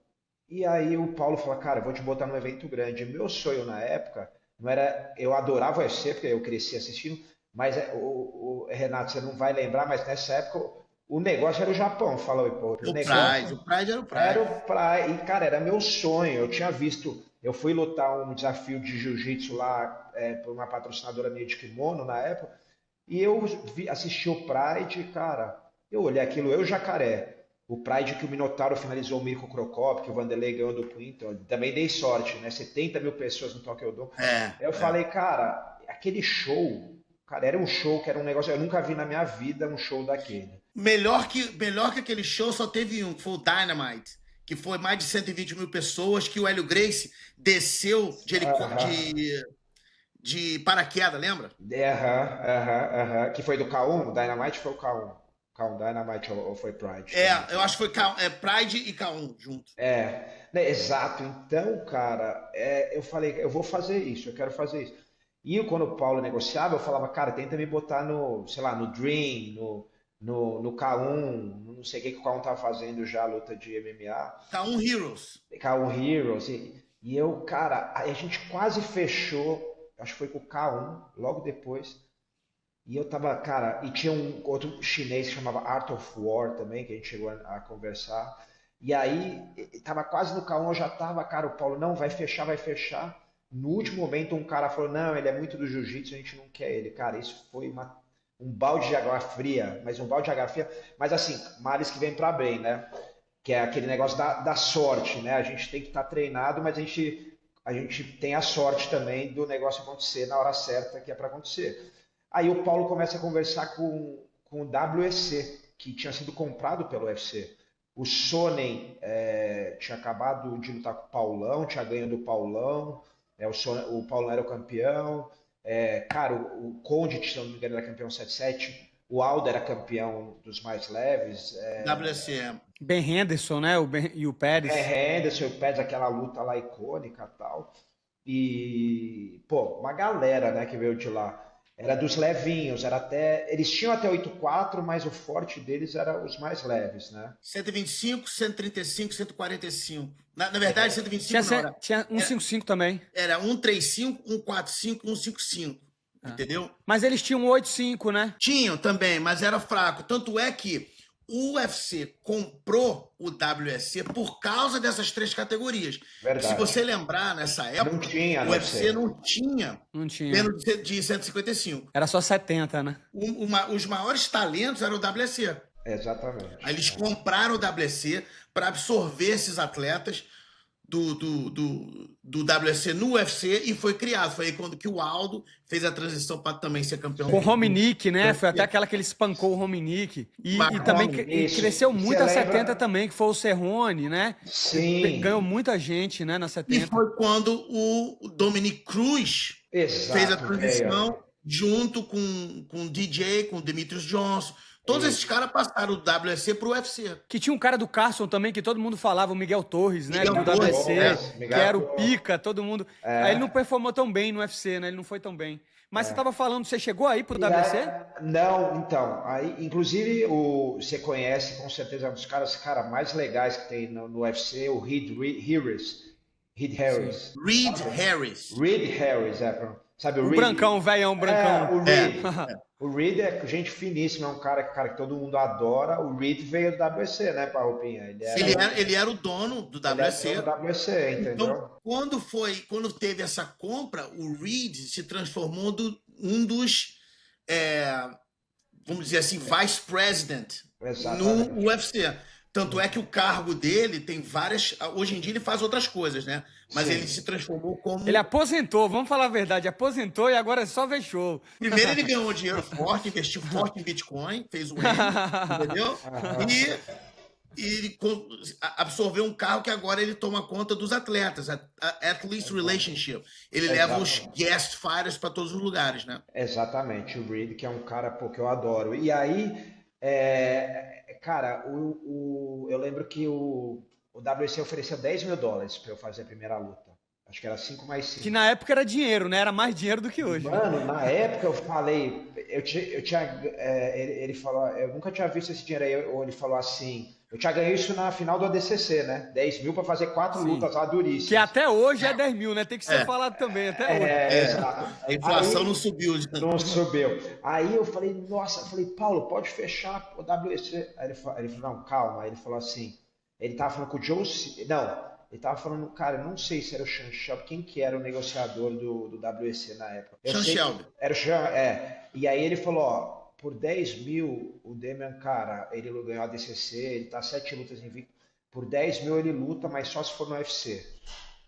E aí o Paulo fala, cara, vou te botar num evento grande. Meu sonho na época não era, eu adorava o UFC porque eu cresci assistindo, mas Renato, você não vai lembrar, mas nessa época o negócio era o Japão. Fala, oi, pô, o negócio O Pride era o era Pride. o Pride, e cara, era meu sonho. Eu tinha visto, eu fui lutar um desafio de jiu-jitsu lá por uma patrocinadora minha de kimono na época, e eu assisti o Pride, cara, eu olhei aquilo, eu jacaré, o O Pride que o Minotauro finalizou o Mirko Crocop, que o Vanderlei ganhou do Quinton. Também dei sorte, né? 70 mil pessoas no Tokyo Dome. Eu falei, cara, aquele show, cara, era um show que era um negócio, eu nunca vi na minha vida um show daquele. Melhor que aquele show só teve um, que foi o Dynamite, que foi mais de 120 mil pessoas, que o Hélio Gracie desceu de paraquedas, lembra? Que foi do K1? O Dynamite foi o K1. K1 Dynamite ou foi Pride? Eu acho que foi Pride e K1 junto. Né, exato. Então, cara, eu falei, eu vou fazer isso, eu quero fazer isso. E quando o Paulo negociava, eu falava, cara, tenta me botar no, sei lá, no Dream, no K1, não sei o que o K1 tava fazendo já, a luta de MMA. K1 Heroes. K1 Heroes. E eu, cara, a gente quase fechou, acho que foi com o K1, logo depois. E eu tava, cara, e tinha um outro chinês que chamava Art of War também, que a gente chegou a conversar. E aí, tava quase no K1, eu já tava, cara, o Paulo, não, vai fechar, vai fechar. No último momento, um cara falou, não, ele é muito do jiu-jitsu, a gente não quer ele. Cara, isso foi um balde de água fria, mas um balde de água fria. Mas assim, males que vem pra bem, né? Que é aquele negócio da sorte, né? A gente tem que estar treinado, mas a gente tem a sorte também do negócio acontecer na hora certa que é para acontecer. Aí o Paulo começa a conversar com o WEC, que tinha sido comprado pelo UFC. O Sonnen tinha acabado de lutar com o Paulão, tinha ganho do Paulão, o Paulão era o campeão, cara, o Condit, se não me engano, era campeão 7-7, o Aldo era campeão dos mais leves. WCM. Ben Henderson, né? E o Pérez. Henderson e o Pérez, aquela luta lá icônica e tal. E, pô, uma galera, né, que veio de lá. Era dos levinhos, eles tinham até 8-4, mas o forte deles era os mais leves, né? 125, 135, 145. Na verdade, 125 Tinha 155 também. Era 135, 145, 155. Entendeu? Mas eles tinham 8-5, né? Tinham também, mas era fraco. Tanto é que o UFC comprou o WSC por causa dessas 3 categorias. Verdade. Se você lembrar, nessa época, o UFC não tinha menos de 155. Era só 70, né? Os maiores talentos eram o WSC. Exatamente. Aí eles compraram o WSC para absorver esses atletas do WSC no UFC e foi criado. Foi aí quando que o Aldo fez a transição para também ser campeão. Com o Rominick, né? Foi até aquela que ele espancou o Rominick. E também cresceu muito a 70 também, que foi o Cerrone, né? Sim. Ganhou muita gente, né, na 70. E foi quando o Dominic Cruz fez a transição junto com o DJ, com o Demetrius Johnson. Todos esses caras passaram do WSC pro UFC. Que tinha um cara do Carson também, que todo mundo falava, o Miguel Torres, né? Miguel Do WC, Torres, que era o pica, todo mundo. Aí ele não performou tão bem no UFC, né? Ele não foi tão bem. Mas você tava falando, você chegou aí pro WC? Não, então. Aí, inclusive, você conhece com certeza um dos caras mais legais que tem no UFC, o Reed Harris. Reed Harris, sabe o O Reed? brancão, o velhão brancão. O Reed. O Reed é gente finíssima, é um cara que todo mundo adora. O Reed veio do WC, né, Parrupinha? Ele era o dono do WC. Ele era o dono do WC, entendeu? Então, quando teve essa compra, o Reed se transformou um dos, vamos dizer assim, vice president no UFC. Tanto é que o cargo dele tem várias... Hoje em dia ele faz outras coisas, né? Mas ele se transformou como... Ele aposentou, vamos falar a verdade. Aposentou e agora é só ver show. Primeiro ele ganhou dinheiro forte, investiu forte em Bitcoin, fez o M, entendeu? E absorveu um cargo que agora ele toma conta dos atletas, a Athletes Relationship. Ele leva os guest fighters para todos os lugares, né? Exatamente. O Reed, que é um cara que eu adoro. E aí... cara, eu lembro que o WC ofereceu $10 mil para eu fazer a primeira luta. Acho que era 5 mais 5. Que na época era dinheiro, né? Era mais dinheiro do que hoje. Mano, na época eu falei, ele falou, eu nunca tinha visto esse dinheiro aí, ou ele falou assim, eu tinha ganho isso na final do ADCC, né? 10 mil para fazer 4 lutas lá duríssimas. Que até hoje é 10 mil, né? Tem que ser falado também, até hoje. Exato. A inflação aí, não subiu. Não subiu. Aí eu falei, nossa, Paulo, pode fechar o WC. Aí ele falou, não, calma. Aí ele falou assim, ele tava falando com o Joe... Não, ele tava falando, cara, não sei se era o Sean Shelby, quem que era o negociador do WC na época. Sean Shelby. Era o Sean, E aí ele falou, ó, por 10 mil, o Demian, cara, ele ganhou a DCC, ele tá 7 lutas invicto. Por 10 mil ele luta, mas só se for no UFC.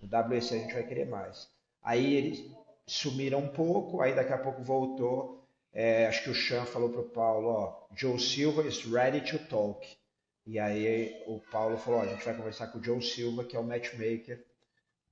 No WEC a gente vai querer mais. Aí eles sumiram um pouco, aí daqui a pouco voltou. Acho que o Sean falou pro Paulo, ó, Joe Silva is ready to talk. E aí o Paulo falou, ó, a gente vai conversar com o Joe Silva, que é o matchmaker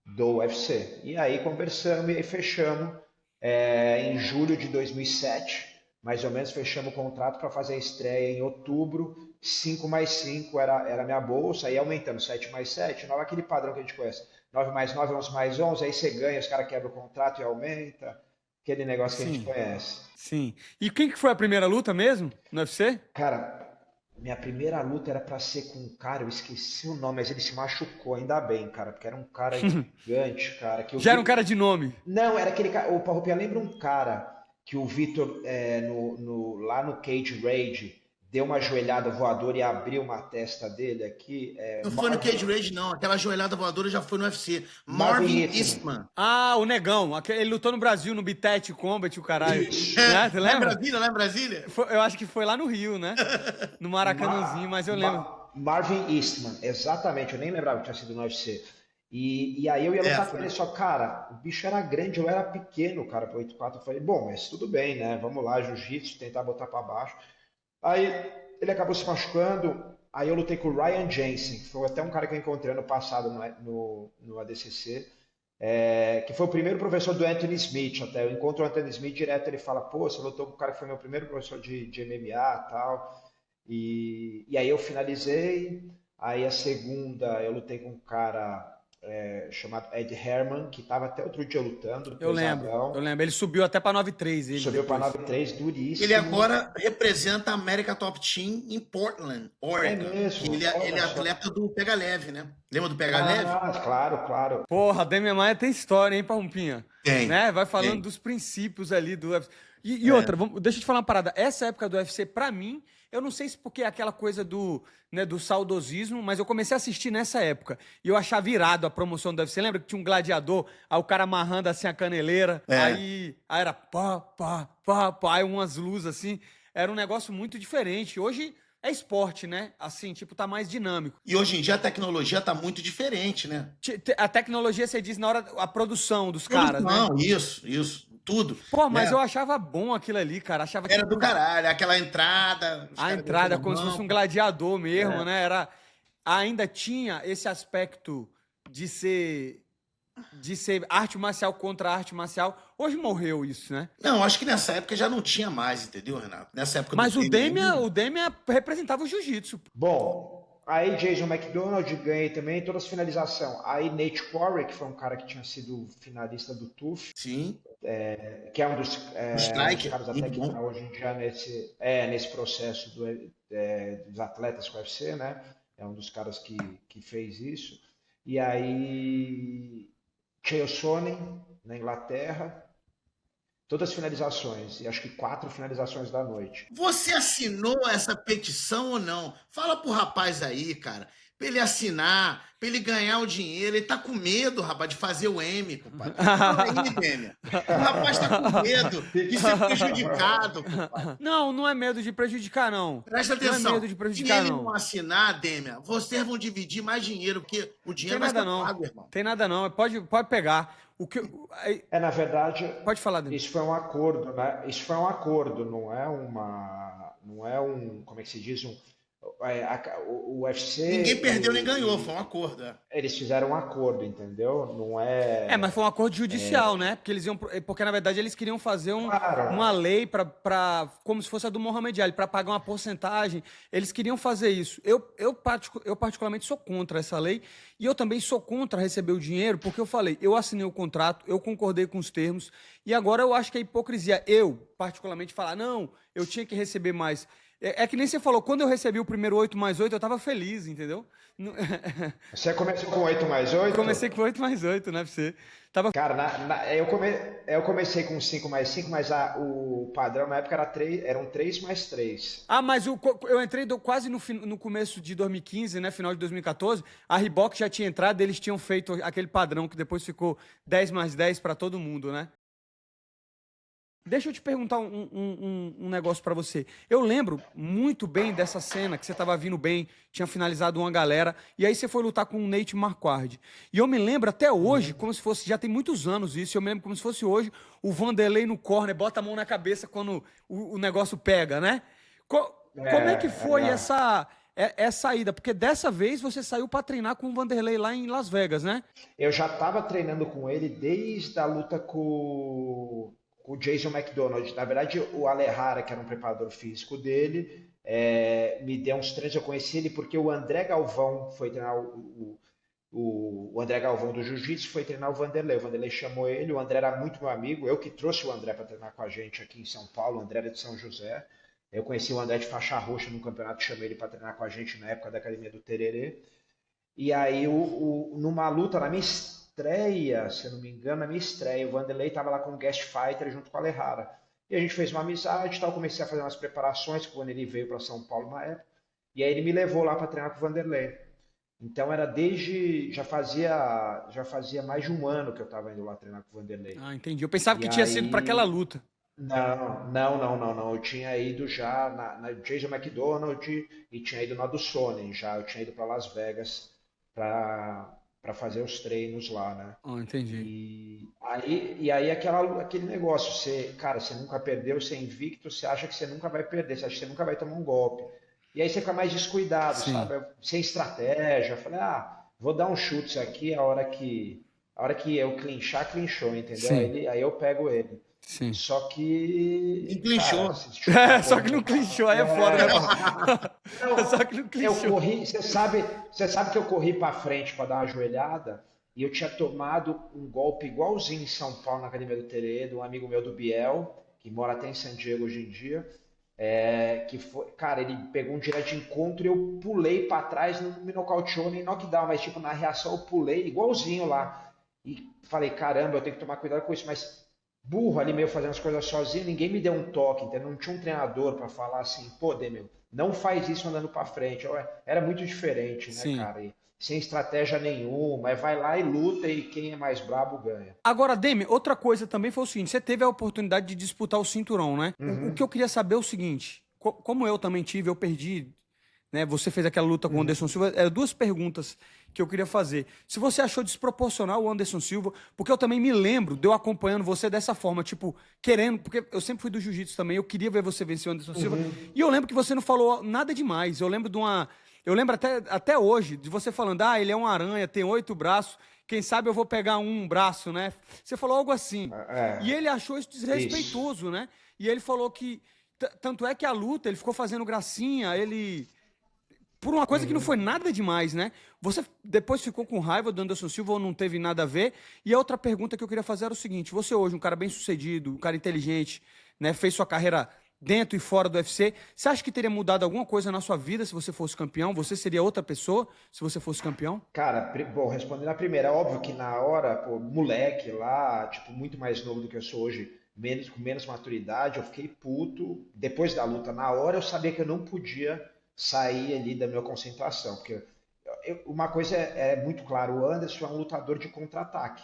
do UFC. E aí conversamos e aí fechamos em julho de 2007, mais ou menos, fechamos o contrato para fazer a estreia em outubro. 5 mais 5 era a minha bolsa, aí aumentando 7 mais 7, não é aquele padrão que a gente conhece. 9 mais 9, 11 mais 11, aí você ganha, os caras quebram o contrato e aumenta. Aquele negócio que a gente Sim, conhece. sim. E quem que foi a primeira luta mesmo no UFC? Cara, minha primeira luta era pra ser com um cara, eu esqueci o nome, mas ele se machucou, ainda bem, cara, porque era um cara gigante, cara, que o Já era um Vitor... cara de nome. Não, era aquele cara, o Parrupia lembra um cara que o Vitor, lá no Cage Rage, deu uma joelhada voadora e abriu uma testa dele aqui, Não foi no Cage Rage, não. Aquela joelhada voadora já foi no UFC. Marvin Marvin Eastman. Eastman. Ah, o Negão. Ele lutou no Brasil, no Bitet Combat, o caralho. Isso. Né? Tu Lá em lembra? Brasília, lá em Brasília? Eu acho que foi lá no Rio, né? No Maracanãzinho, mas eu lembro. Marvin Eastman, exatamente, eu nem lembrava que tinha sido no UFC. E aí eu ia lutar com foi. ele, só, cara, o bicho era grande, eu era pequeno, cara, para 8'4". Eu falei, bom, mas tudo bem, né? Vamos lá, jiu-jitsu, tentar botar pra baixo. Aí ele acabou se machucando, aí eu lutei com o Ryan Jensen, que foi até um cara que eu encontrei ano passado no ADCC, que foi o primeiro professor do Anthony Smith, até. Eu encontro o Anthony Smith direto, ele fala, pô, você lutou com o cara que foi meu primeiro professor de MMA e tal. E aí eu finalizei, aí a segunda eu lutei com um cara chamado Ed Herman, que estava até outro dia lutando, Eu lembro. pesadão, Ele subiu até pra 9-3, ele subiu para depois. 9'3", Ele duríssimo. agora representa a América Top Team em Portland, É Oregon. Que mesmo, ele é olha só. atleta do Pega Leve, né? Lembra do Pega Leve? Ah, claro, claro. Porra, Demian Maia tem história, hein, Parrumpinha? Tem, Né? Vai falando tem. dos princípios ali do UFC. E outra, deixa eu te falar uma parada. Essa época do UFC, pra mim, eu não sei se porque é aquela coisa do saudosismo, mas eu comecei a assistir nessa época. E eu achava irado a promoção do UFC. Lembra que tinha um gladiador, aí o cara amarrando assim a caneleira, aí era pá, pá, pá, pá, aí umas luzes assim. Era um negócio muito diferente. Hoje é esporte, né? Assim, tipo, tá mais dinâmico. E hoje em dia a tecnologia tá muito diferente, né? A tecnologia, você diz, na hora, a produção dos caras, né? Não, isso, tudo. Pô, mas Né? eu achava bom aquilo ali, cara. Achava que Era do caralho, aquela entrada. os a caras entrada botando como se mão. fosse um gladiador mesmo, né? Ainda tinha esse aspecto de ser arte marcial contra arte marcial. Hoje morreu isso, né? Não, acho que nessa época já não tinha mais, entendeu, Renato? Nessa época Mas do Demian, o Demian representava o jiu-jitsu. Bom, aí Jason McDonald ganhei também, todas as finalizações. Aí Nate Quarry, que foi um cara que tinha sido finalista do TUF, sim. que é um dos Striker, caras até muito que bom. está hoje em dia nesse processo dos atletas com o UFC, né? É um dos caras que fez isso. E aí, Chael Sonnen, na Inglaterra, todas as finalizações, e acho que 4 finalizações da noite. Você assinou essa petição ou não? Fala pro rapaz aí, cara, pra ele assinar, pra ele ganhar o dinheiro. Ele tá com medo, rapaz, de fazer o M, compadre. Fala aí, Demian. O rapaz tá com medo de ser prejudicado, compadre. Não é medo de prejudicar, não. Presta Não é atenção. medo de Se prejudicar, ele não. não assinar, Demian, vocês vão dividir mais dinheiro, porque o Tem dinheiro vai nada, ser não. pago, irmão. Tem nada, não. Pode pegar. Na verdade, Pode falar, Demian. isso foi um acordo, né? Isso foi um acordo, não é um, como é que se diz, o UFC, Ninguém perdeu nem ganhou, foi um acordo. eles fizeram um acordo, entendeu? Não é, Mas foi um acordo judicial, né? Porque na verdade eles queriam fazer claro, uma lei para como se fosse a do Mohamed Ali, para pagar uma porcentagem. Eles queriam fazer isso. Eu particularmente sou contra essa lei e eu também sou contra receber o dinheiro, porque eu falei, eu assinei o contrato, eu concordei com os termos e agora eu acho que é hipocrisia eu particularmente falar, não, eu tinha que receber mais. É que nem você falou, quando eu recebi o primeiro 8 mais 8, eu tava feliz, entendeu? Você começou com 8 mais 8? Comecei com 8 mais 8, né, pra você. Tava... Cara, eu comecei com 5 mais 5, mas o padrão na época eram 3 mais 3. Mas eu entrei quase no começo de 2015, né, final de 2014, a Reebok já tinha entrado, eles tinham feito aquele padrão que depois ficou 10 mais 10 para todo mundo, né? Deixa eu te perguntar um negócio pra você. Eu lembro muito bem dessa cena que você tava vindo bem, tinha finalizado uma galera, e aí você foi lutar com o Nate Marquardt. E eu me lembro até hoje, como se fosse, já tem muitos anos isso, eu me lembro como se fosse hoje, o Vanderlei no corner, bota a mão na cabeça quando o negócio pega, né? Como é que foi essa ida? Porque dessa vez você saiu pra treinar com o Vanderlei lá em Las Vegas, né? Eu já estava treinando com ele desde a luta com o Jason McDonald. Na verdade, o Alejara, que era um preparador físico dele, me deu uns treinos. Eu conheci ele porque o André Galvão foi treinar o André Galvão do Jiu-Jitsu, foi treinar o Vanderlei. O Vanderlei chamou ele, o André era muito meu amigo. Eu que trouxe o André para treinar com a gente aqui em São Paulo. O André era de São José. Eu conheci o André de faixa roxa no campeonato, chamei ele para treinar com a gente na época da Academia do Tererê. E aí, numa luta, na minha estreia, se eu não me engano, na minha estreia, o Vanderlei estava lá como guest fighter junto com a Alejara. E a gente fez uma amizade e tal, comecei a fazer umas preparações quando ele veio para São Paulo na época. E aí ele me levou lá para treinar com o Vanderlei. Então era desde, já fazia mais de um ano que eu estava indo lá treinar com o Vanderlei. Ah, entendi. Eu pensava E que tinha sido pra aquela aí, luta. não, não, não, não, não. Eu tinha ido já na Jason McDonald e tinha ido na do Sonnen já. Eu tinha ido para Las Vegas para fazer os treinos lá, né? Ah, entendi. E aí aquele negócio, cara, você nunca perdeu, você é invicto, você acha que você nunca vai perder, você acha que você nunca vai tomar um golpe. E aí você fica mais descuidado, Sim, sabe? Sem estratégia. Eu falei, vou dar um chute aqui, a hora que eu clinchar, clinchou, entendeu? Aí, sim, aí eu pego ele. sim. Só E que, cara, clinchou. se chutar Só como. que não clinchou, aí é foda, né, pô? Não, Só que não eu clinchou. corri, você sabe que eu corri para frente para dar uma joelhada e eu tinha tomado um golpe igualzinho em São Paulo, na Academia do Terê, de um amigo meu do Biel, que mora até em San Diego hoje em dia. Que foi, cara, ele pegou um direto de encontro e eu pulei para trás, não me nocauteou nem knockdown, mas tipo, na reação eu pulei igualzinho lá. E falei, caramba, eu tenho que tomar cuidado com isso, mas burro ali meio fazendo as coisas sozinho, ninguém me deu um toque, entendeu? Não tinha um treinador para falar assim, pô, Demil, não faz isso andando para frente. Era muito diferente, né, Sim. cara? E sem estratégia nenhuma, mas vai lá e luta e quem é mais brabo ganha. Agora, Demi, outra coisa também foi o seguinte: você teve a oportunidade de disputar o cinturão, né? O que Uhum, eu queria saber é o seguinte: como eu também tive, eu perdi, né? Você fez aquela luta com o uhum. Anderson Silva. Duas perguntas que eu queria fazer. Se você achou desproporcional o Anderson Silva, porque eu também me lembro de eu acompanhando você dessa forma, tipo, querendo, porque eu sempre fui do jiu-jitsu também, eu queria ver você vencer o Anderson Silva. E eu lembro que você não falou nada demais. Eu lembro de uma. Eu lembro até hoje de você falando, ele é uma aranha, tem 8 braços, quem sabe eu vou pegar um braço, né? Você falou algo assim. E É, ele achou isso isso. desrespeitoso, né? E ele falou que. Tanto é que a luta, ele ficou fazendo gracinha, ele por uma coisa que não foi Uhum. nada demais, né? Você depois ficou com raiva do Anderson Silva ou não teve nada a ver? E a outra pergunta que eu queria fazer era o seguinte: você hoje, um cara bem sucedido, um cara inteligente, né? Fez sua carreira dentro e fora do UFC. Você acha que teria mudado alguma coisa na sua vida se você fosse campeão? Você seria outra pessoa se você fosse campeão? Cara, bom, respondendo a primeira, é óbvio que na hora, pô, moleque lá, tipo, muito mais novo do que eu sou hoje, com menos maturidade, eu fiquei puto. Depois da luta, na hora, eu sabia que eu não podia sair ali da minha concentração, porque uma coisa é muito clara, o Anderson é um lutador de contra-ataque,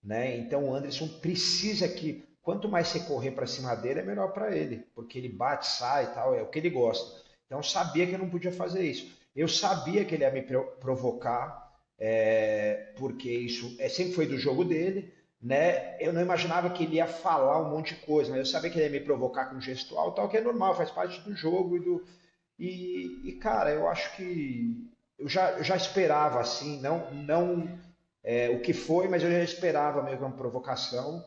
né? Então o Anderson precisa que quanto mais você correr para cima dele, é melhor para ele, porque ele bate, sai e tal, é o que ele gosta. Então eu sabia que eu não podia fazer isso. Eu sabia que ele ia me provocar, porque isso sempre foi do jogo dele, né? Eu não imaginava que ele ia falar um monte de coisa, mas eu sabia que ele ia me provocar com gestual, tal, que é normal, faz parte do jogo cara, eu acho que eu já esperava assim, não o que foi, mas eu já esperava meio que uma provocação.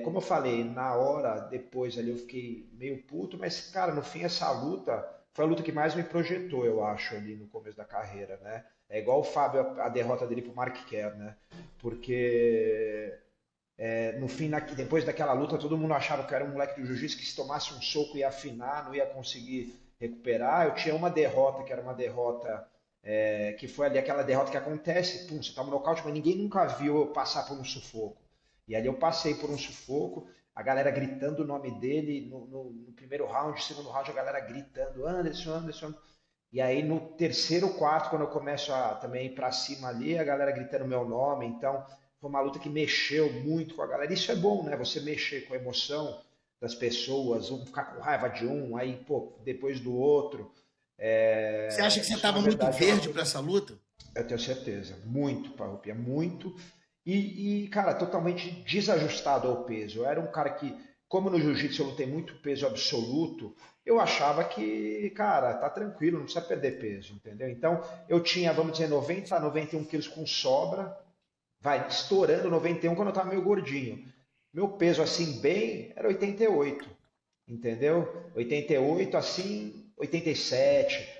Como eu falei, na hora, depois ali eu fiquei meio puto, mas, cara, no fim essa luta foi a luta que mais me projetou, eu acho, ali no começo da carreira, né? É igual o Fábio, a derrota dele pro Mark Kerr, né? Porque no fim, depois daquela luta, todo mundo achava que eu era um moleque do jiu-jitsu que se tomasse um soco ia afinar, não ia conseguir recuperar. Eu tinha uma derrota, que era uma derrota que foi ali aquela derrota que acontece, pum, você toma um nocaute, mas ninguém nunca viu eu passar por um sufoco. E ali eu passei por um sufoco, a galera gritando o nome dele no primeiro round, segundo round, a galera gritando Anderson, Anderson. E aí no terceiro, quarto, quando eu começo a também ir pra cima ali, a galera gritando meu nome. Então foi uma luta que mexeu muito com a galera. Isso é bom, né? Você mexer com a emoção, das pessoas, um ficar com raiva de um, aí, pô, depois do outro. Você acha que você Isso, na estava muito verdade, é uma verde para coisa. essa luta? Eu tenho certeza. Muito, Parrupia, muito. Cara, totalmente desajustado ao peso. Eu era um cara que, como no jiu-jitsu eu não tenho muito peso absoluto, eu achava que, cara, tá tranquilo, não precisa perder peso, entendeu? Então, eu tinha, vamos dizer, 90 a 91 quilos com sobra, vai, estourando 91 quando eu tava meio gordinho. Meu peso, assim, bem, era 88, entendeu? 88, assim, 87.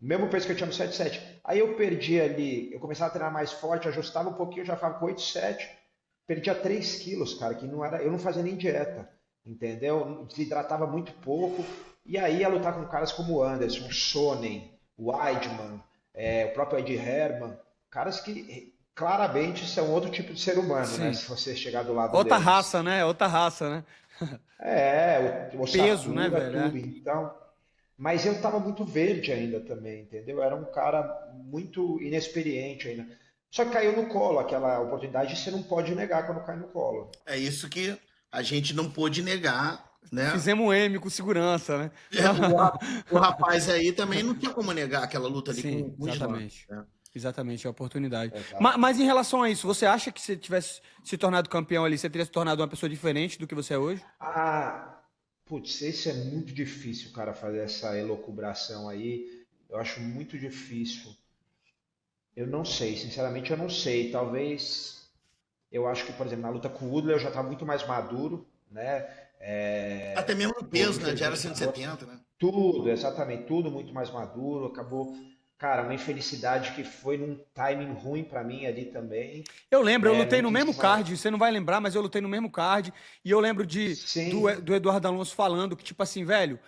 Mesmo peso que eu tinha no 77. Aí eu perdi ali, eu começava a treinar mais forte, ajustava um pouquinho, eu já ficava com 8, 7. Perdia 3 quilos, cara, que não era, eu não fazia nem dieta, entendeu? Desidratava muito pouco. E aí ia lutar com caras como o Anderson, o Sonnen, o Weidman, o próprio Ed Herman, caras que claramente são outro tipo de ser humano, né? Sim. Se você chegar do lado Outra deles. raça, né? Outra raça, né? O Peso, né, Ossatura, velho? É. tudo. Então, mas eu estava muito verde ainda também, entendeu? Eu era um cara muito inexperiente ainda. Só que caiu no colo, aquela oportunidade você não pode negar quando cai no colo. É isso que a gente não pôde negar, né? Fizemos um M com segurança, né? O rapaz aí também não tinha como negar aquela luta ali Sim, com o Islã, exatamente. né? Exatamente, é a oportunidade. Exato. Mas, em relação a isso, você acha que se tivesse se tornado campeão ali, você teria se tornado uma pessoa diferente do que você é hoje? Ah, putz, isso é muito difícil, cara, fazer essa elucubração aí. Eu acho muito difícil. Eu não sei, sinceramente eu não sei. Talvez, eu acho que, por exemplo, na luta com o Woodley eu já estava muito mais maduro, né? Até mesmo no Pô, peso, né? Já era infelizmente acabou 170, né? tudo, exatamente tudo muito mais maduro. Acabou, cara, uma infelicidade que foi num timing ruim pra mim ali também, Eu lembro, eu né? lutei Não no quis mesmo falar. card, você não vai lembrar, mas eu lutei no mesmo card. E eu lembro Sim, do Eduardo Alonso falando que, tipo assim, velho,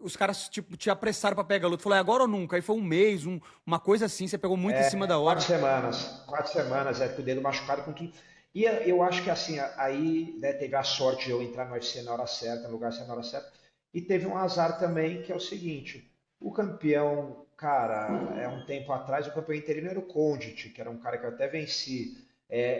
os caras, tipo, te apressaram pra pegar a luta. Falou, é agora ou nunca? Aí foi um mês, uma coisa assim, você pegou muito em cima da quatro hora. semanas, 4 semanas, com o dedo machucado com tudo. E eu acho que assim, aí, né, teve a sorte de eu entrar no UFC na hora certa, no lugar certo, na hora certa. E teve um azar também, que é o seguinte: o campeão, cara, um tempo atrás, o campeão interino era o Condit, que era um cara que eu até venci.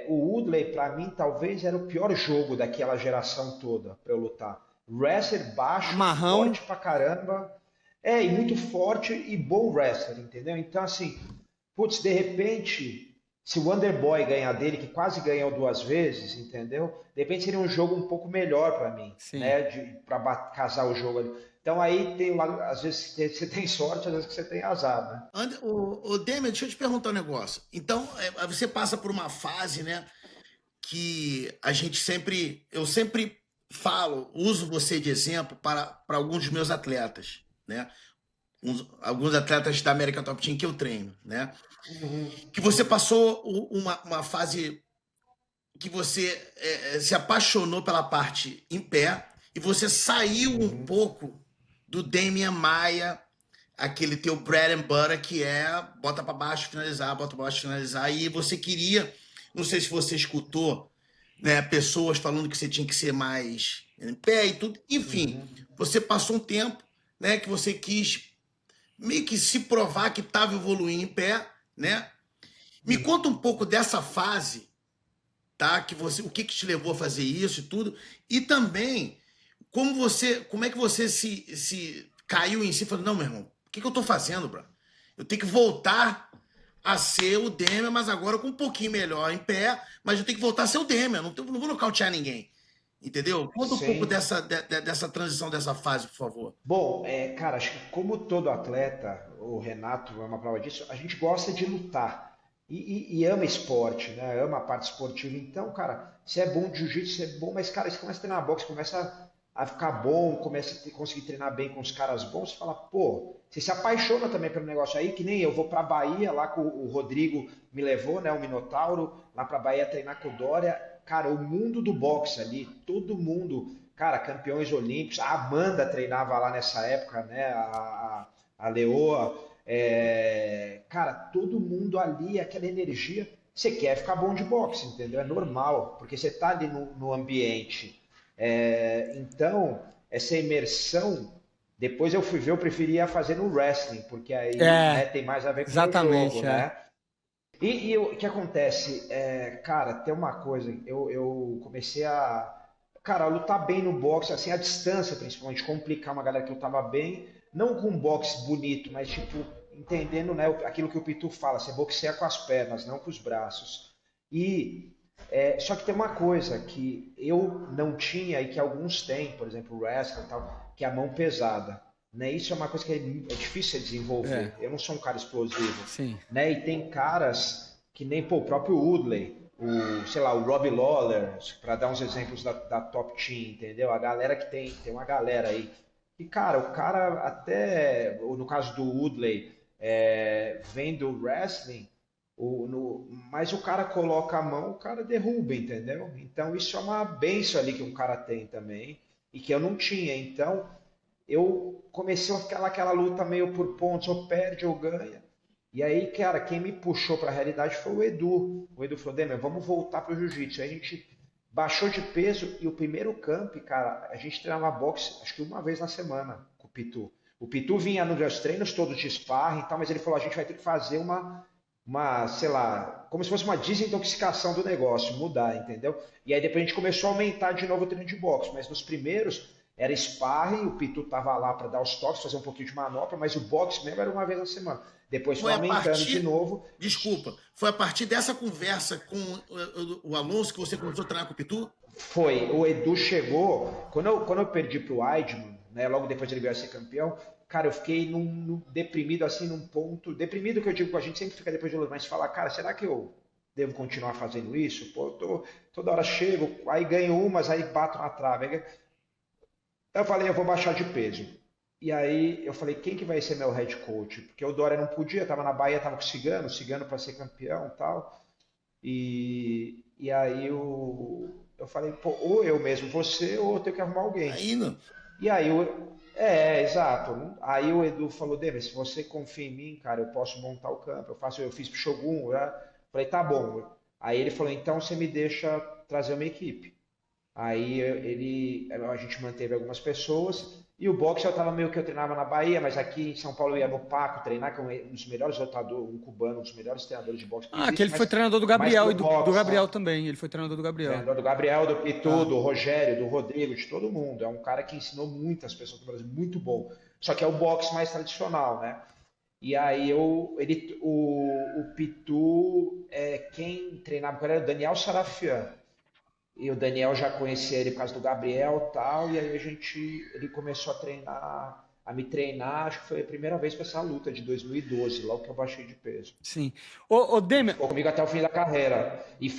O Woodley, pra mim, talvez era o pior jogo daquela geração toda pra eu lutar. Wrestler baixo, Amarrão. forte pra caramba. E muito forte e bom wrestler, entendeu? Então, assim, putz, de repente, se o Wonderboy ganhar dele, que quase ganhou 2 vezes, entendeu? De repente seria um jogo um pouco melhor pra mim, Sim. né? Pra casar o jogo ali. Então aí tem lá, às vezes você tem sorte, às vezes você tem azar, né? O Demian, deixa eu te perguntar um negócio. Então, você passa por uma fase, né, que eu sempre falo, uso você de exemplo para alguns dos meus atletas, né? Alguns atletas da América Top Team que eu treino, né? Uhum, Que você passou uma fase que você se apaixonou pela parte em pé e você saiu um uhum, pouco do Damian Maia, aquele teu bread and butter que é bota para baixo, finalizar, bota para baixo, finalizar. E você queria, não sei se você escutou, né, pessoas falando que você tinha que ser mais em pé e tudo. Enfim, uhum, você passou um tempo, né, que você quis meio que se provar que estava evoluindo em pé, né? Me uhum. conta um pouco dessa fase, tá? O que te levou a fazer isso e tudo, e também como é que você se caiu em si, falando, não, meu irmão, o que eu tô fazendo, bro? Eu tenho que voltar a ser o Demian, mas agora com um pouquinho melhor em pé, mas eu tenho que voltar a ser o Demian, não vou nocautear ninguém, entendeu? Conta um pouco Sim. dessa transição, dessa fase, por favor. Bom, cara, acho que como todo atleta, o Renato é uma prova disso, a gente gosta de lutar e ama esporte, né? Ama a parte esportiva. Então, cara, você é bom de jiu-jitsu, você é bom, mas, cara, você começa a treinar boxe, começa a ficar bom, começa a conseguir treinar bem com os caras bons, você fala, pô, você se apaixona também pelo negócio aí, que nem eu vou pra Bahia, lá com o Rodrigo me levou, né, o Minotauro, lá pra Bahia treinar com o Dória. Cara, o mundo do boxe ali, todo mundo, cara, campeões olímpicos. A Amanda treinava lá nessa época, né? A Leoa. Cara, todo mundo ali, aquela energia. Você quer ficar bom de boxe, entendeu? É normal, porque você tá ali no ambiente. Então, essa imersão, depois eu fui ver, eu preferia fazer no wrestling, porque aí, né, É, tem mais a ver com o jogo, exatamente, é. né? O que acontece? Cara, tem uma coisa, eu comecei a. cara, lutar bem no boxe, assim, a distância principalmente, complicar uma galera que lutava bem, não com um boxe bonito, mas tipo, entendendo, né, aquilo que o Pitu fala, você boxeia com as pernas, não com os braços. E só que tem uma coisa que eu não tinha e que alguns têm, por exemplo, o wrestling e tal, que é a mão pesada. Né? Isso é uma coisa que é difícil de desenvolver. Eu não sou um cara explosivo. Sim. Né? E tem caras que nem pô, o próprio Woodley, sei lá, o Robbie Lawler, para dar uns exemplos da Top Team, entendeu? A galera que tem uma galera aí. E, cara, o cara até, no caso do Woodley, vem do wrestling, mas o cara coloca a mão, o cara derruba, entendeu? Então isso é uma benção ali que um cara tem também, e que eu não tinha. Então eu comecei a ficar naquela luta meio por pontos, ou perde ou ganha. E aí, cara, quem me puxou para a realidade foi o Edu. O Edu falou, Demer, vamos voltar pro jiu-jitsu. Aí a gente baixou de peso e o primeiro camp, cara, a gente treinava boxe acho que uma vez na semana com o Pitu. O Pitu vinha nos treinos todos de sparring e tal, mas ele falou, a gente vai ter que fazer sei lá, como se fosse uma desintoxicação do negócio, mudar, entendeu? E aí depois a gente começou a aumentar de novo o treino de boxe, mas nos primeiros era sparring, o Pitu tava lá para dar os toques, fazer um pouquinho de manopla, mas o boxe mesmo era uma vez na semana. Depois foi aumentando de novo. Desculpa, foi a partir dessa conversa com o Alonso que você começou a treinar com o Pitu? Foi, o Edu chegou, quando eu perdi pro Weidman, né, logo depois ele veio a ser campeão, cara, eu fiquei deprimido assim, num ponto, deprimido que eu digo que a gente sempre fica depois de luta, mas falar, cara, será que eu devo continuar fazendo isso? Pô, toda hora chego, aí ganho umas, aí bato na trave. Eu falei, eu vou baixar de peso. E aí eu falei, quem que vai ser meu head coach? Porque o Dória não podia, tava na Bahia, tava com o Cigano para ser campeão e tal. E aí eu falei, pô, ou eu mesmo vou ser, ou eu tenho que arrumar alguém. Ainda? E aí exato. Aí o Edu falou, Demer, se você confia em mim, cara, eu posso montar o campo. Eu fiz pro Shogun, né? Falei, tá bom. Aí ele falou, então você me deixa trazer uma equipe. Aí a gente manteve algumas pessoas e o boxe eu tava meio que eu treinava na Bahia, mas aqui em São Paulo eu ia no Paco treinar, que é um dos melhores lutadores, um cubano, um dos melhores treinadores de boxe que existe. Que ele foi treinador do Gabriel e do boxe, Gabriel também. Ele foi treinador do Gabriel. Treinador do Gabriel, do Pitu, do Rogério, do Rodrigo, de todo mundo. É um cara que ensinou muitas pessoas no Brasil, muito bom. Só que é o boxe mais tradicional, né? E aí o Pitu, quem treinava com ele era o Daniel Sarafian. E o Daniel já conhecia ele por causa do Gabriel e tal, e aí ele começou a me treinar, acho que foi a primeira vez para essa luta de 2012, logo que eu baixei de peso. Sim. Ô Demer... Ficou comigo até o fim da carreira. E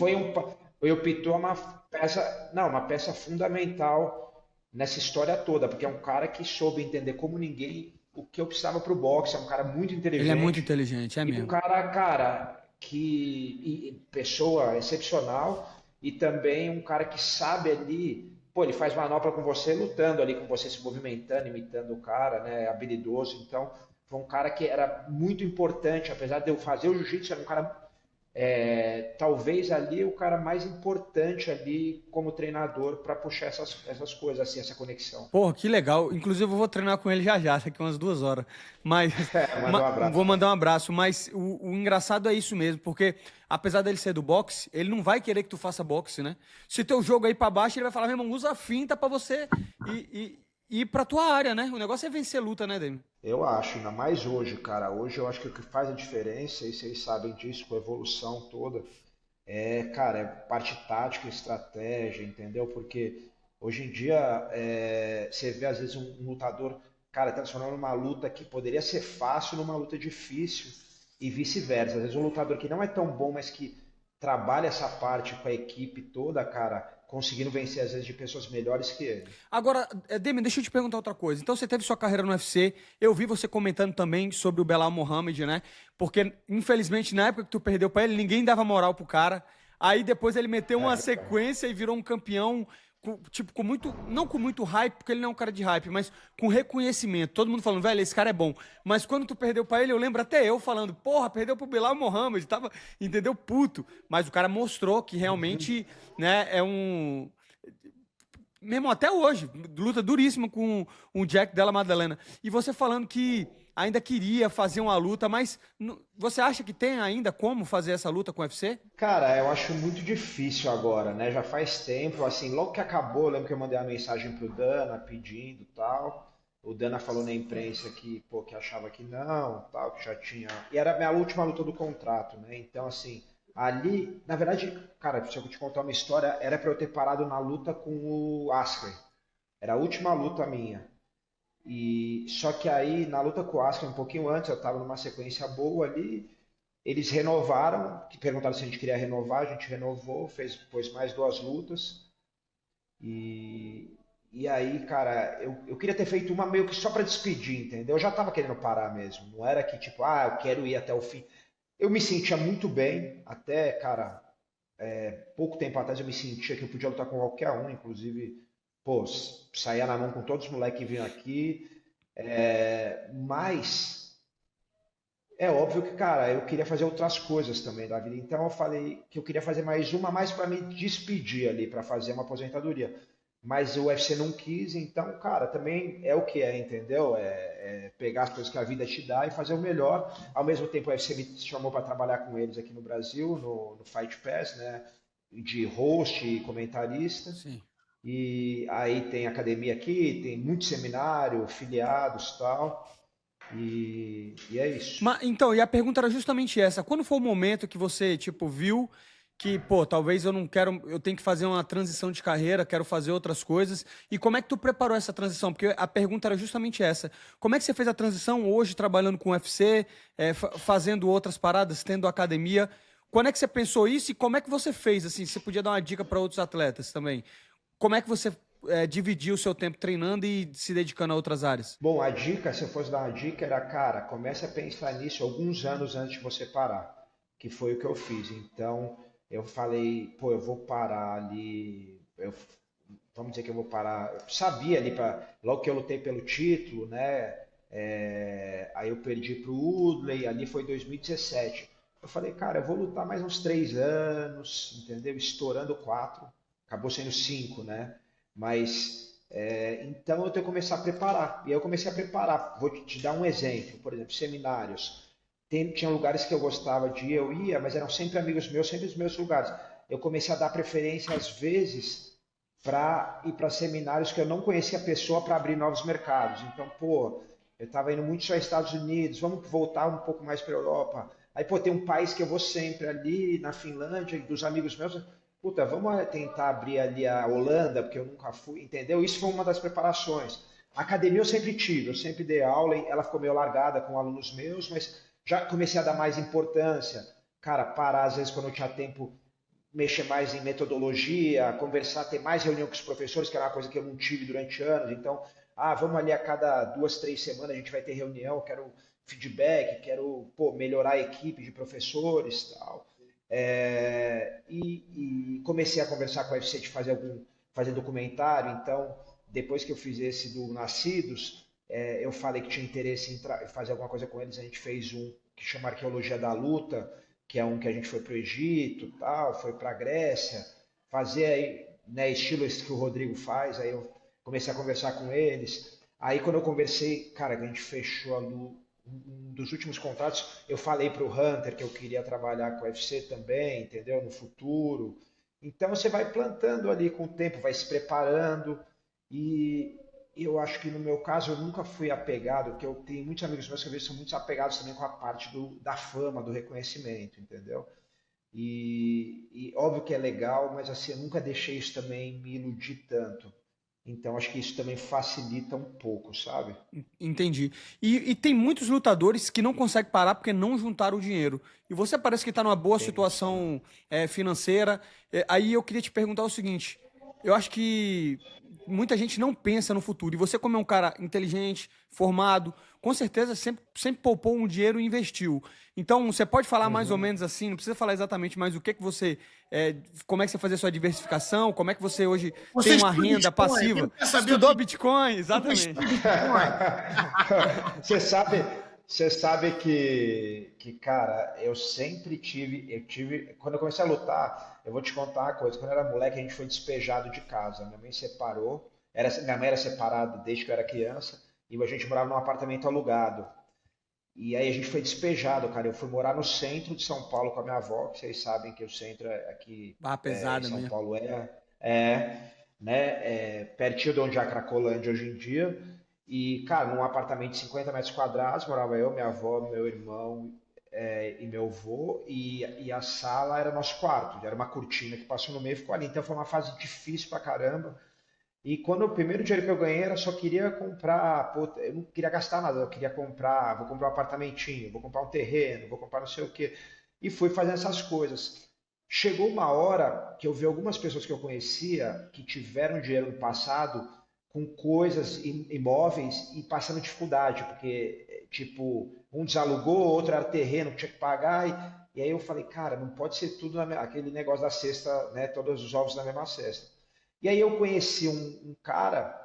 o Pitu é uma peça fundamental nessa história toda, porque é um cara que soube entender como ninguém o que eu precisava pro boxe, é um cara muito inteligente. Ele é muito inteligente, é mesmo. E um cara, pessoa excepcional, e também um cara que sabe ali, pô, ele faz manopla com você lutando ali, com você se movimentando, imitando o cara, né, habilidoso. Então, foi um cara que era muito importante, apesar de eu fazer o jiu-jitsu, era um cara, talvez ali o cara mais importante ali como treinador para puxar essas coisas, assim, essa conexão. Porra, que legal. Inclusive eu vou treinar com ele já, daqui umas 2 horas. Mas Manda um abraço. vou mandar um abraço. Mas o engraçado é isso mesmo, porque apesar dele ser do boxe, ele não vai querer que tu faça boxe, né? Se teu jogo aí pra baixo, ele vai falar, meu irmão, usa a finta pra você ir pra tua área, né? O negócio é vencer luta, né, Demer? Eu acho, ainda mais hoje, cara. Hoje eu acho que o que faz a diferença, e vocês sabem disso, com a evolução toda, cara, é parte tática, estratégia, entendeu? Porque hoje em dia você vê às vezes um lutador, cara, transformando uma luta que poderia ser fácil numa luta difícil e vice-versa. Às vezes um lutador que não é tão bom, mas que trabalha essa parte com a equipe toda, cara, conseguindo vencer às vezes de pessoas melhores que ele. Agora, Demer, deixa eu te perguntar outra coisa. Então, você teve sua carreira no UFC, eu vi você comentando também sobre o Belal Mohamed, né? Porque, infelizmente, na época que tu perdeu pra ele, ninguém dava moral pro cara. Aí, depois, ele meteu uma sequência e virou um campeão, com muito, não com muito hype, porque ele não é um cara de hype, mas com reconhecimento. Todo mundo falando, velho, esse cara é bom. Mas quando tu perdeu pra ele, eu lembro até eu falando, porra, perdeu pro Belal Mohamed, tava, entendeu, puto. Mas o cara mostrou que realmente, né, é um... Mesmo até hoje, luta duríssima com o Jack Della Maddalena. E você falando que ainda queria fazer uma luta, mas você acha que tem ainda como fazer essa luta com o UFC? Cara, eu acho muito difícil agora, né? Já faz tempo, assim, logo que acabou, eu lembro que eu mandei uma mensagem pro Dana pedindo tal. O Dana falou na imprensa que, pô, que achava que não, tal, que já tinha. E era a minha última luta do contrato, né? Então, assim, ali, na verdade, cara, se eu te contar uma história, era pra eu ter parado na luta com o Askren. Era a última luta minha. E só que aí, na luta com o Askren, um pouquinho antes, eu tava numa sequência boa ali. Eles renovaram, que perguntaram se a gente queria renovar, a gente renovou, pôs mais 2 lutas. E, e aí, cara, eu queria ter feito uma meio que só pra despedir, entendeu? Eu já tava querendo parar mesmo. Não era que tipo, ah, eu quero ir até o fim. Eu me sentia muito bem, até, cara, pouco tempo atrás eu me sentia que eu podia lutar com qualquer um, inclusive, pô, saía na mão com todos os moleques que vinham aqui. Mas é óbvio que, cara, eu queria fazer outras coisas também da vida. Então eu falei que eu queria fazer mais uma, mais para me despedir ali, para fazer uma aposentadoria. Mas o UFC não quis, então, cara, também é o que é, entendeu? É pegar as coisas que a vida te dá e fazer o melhor. Ao mesmo tempo, o UFC me chamou para trabalhar com eles aqui no Brasil, no Fight Pass, né? De host e comentarista. Sim. E aí tem academia aqui, tem muito seminário, filiados e tal. E é isso. Mas, então, e a pergunta era justamente essa. Quando foi o momento que você, tipo, viu que, pô, talvez eu não quero, eu tenho que fazer uma transição de carreira, quero fazer outras coisas. E como é que tu preparou essa transição? Porque a pergunta era justamente essa. Como é que você fez a transição hoje, trabalhando com o UFC, fazendo outras paradas, tendo academia? Quando é que você pensou isso e como é que você fez, assim? Você podia dar uma dica para outros atletas também. Como é que você dividiu o seu tempo treinando e se dedicando a outras áreas? Bom, a dica, se eu fosse dar uma dica, era, cara, comece a pensar nisso alguns anos antes de você parar, que foi o que eu fiz. Então, eu falei, pô, eu vou parar ali, vamos dizer que eu vou parar, eu sabia ali, logo que eu lutei pelo título, né, aí eu perdi pro Woodley, ali foi 2017. Eu falei, cara, eu vou lutar mais uns 3 anos, entendeu? Estourando 4, acabou sendo 5, né? Mas então eu tenho que começar a preparar. E aí eu comecei a preparar. Vou te dar um exemplo, por exemplo, seminários. Tinha lugares que eu gostava de ir, eu ia, mas eram sempre amigos meus, sempre os meus lugares. Eu comecei a dar preferência às vezes para ir para seminários que eu não conhecia a pessoa para abrir novos mercados. Então, pô, eu estava indo muito só aos Estados Unidos, vamos voltar um pouco mais para a Europa. Aí, pô, tem um país que eu vou sempre ali, na Finlândia, e dos amigos meus, puta, vamos tentar abrir ali a Holanda, porque eu nunca fui, entendeu? Isso foi uma das preparações. A academia eu sempre tive, eu sempre dei aula, ela ficou meio largada com alunos meus, mas já comecei a dar mais importância. Cara, parar às vezes quando eu tinha tempo, mexer mais em metodologia, conversar, ter mais reunião com os professores, que era uma coisa que eu não tive durante anos. Então, vamos ali a cada 2, 3 semanas a gente vai ter reunião, quero feedback, quero, pô, melhorar a equipe de professores e tal. E comecei a conversar com a UFC de fazer documentário. Então, depois que eu fiz esse do Nascidos, eu falei que tinha interesse em fazer alguma coisa com eles. A gente fez um que chama Arqueologia da Luta, que é um que a gente foi para o Egito, tal, foi para a Grécia, fazer aí, né, estilo esse que o Rodrigo faz. Aí eu comecei a conversar com eles. Aí quando eu conversei, cara, a gente fechou um dos últimos contratos, eu falei para o Hunter que eu queria trabalhar com o UFC também, entendeu? No futuro. Então você vai plantando ali com o tempo, vai se preparando. E eu acho que no meu caso eu nunca fui apegado, porque eu tenho muitos amigos meus que às vezes são muito apegados também com a parte da fama, do reconhecimento, entendeu? E óbvio que é legal, mas assim, eu nunca deixei isso também me iludir tanto. Então acho que isso também facilita um pouco, sabe? Entendi. E tem muitos lutadores que não conseguem parar porque não juntaram o dinheiro. E você parece que está numa boa Tem isso também. situação financeira. Aí eu queria te perguntar o seguinte: eu acho que muita gente não pensa no futuro. E você, como é um cara inteligente, formado, com certeza sempre poupou um dinheiro e investiu. Então, você pode falar mais ou Uhum. menos assim, não precisa falar exatamente, mas o que que você. Como é que você fazia a sua diversificação? Como é que você hoje Você tem uma estuda renda Bitcoin, passiva? quer saber o Estudou que Bitcoin, eu exatamente. estudo Bitcoin? Você sabe, você sabe que, cara, eu tive, quando eu comecei a lutar, eu vou te contar uma coisa, quando eu era moleque a gente foi despejado de casa, minha mãe separou, minha mãe era separada desde que eu era criança, e a gente morava num apartamento alugado. e aí a gente foi despejado, cara. Eu fui morar no centro de São Paulo com a minha avó, que vocês sabem que o centro aqui em Pesada São mesmo. Paulo é, né, pertinho de onde é a Cracolândia hoje em dia. E, cara, num apartamento de 50 metros quadrados, morava eu, minha avó, meu irmão e meu avô, e a sala era nosso quarto, era uma cortina que passou no meio e ficou ali. Então foi uma fase difícil pra caramba. E quando o primeiro dinheiro que eu ganhei era só queria comprar, pô, eu não queria gastar nada, eu queria comprar, vou comprar um apartamentinho, vou comprar um terreno, vou comprar não sei o quê. E fui fazendo essas coisas. Chegou uma hora que eu vi algumas pessoas que eu conhecia que tiveram dinheiro no passado com coisas imóveis e passando dificuldade, porque, tipo, um desalugou, outro era terreno que tinha que pagar, e aí eu falei, cara, não pode ser tudo aquele negócio da cesta, né, todos os ovos na mesma cesta. E aí eu conheci um cara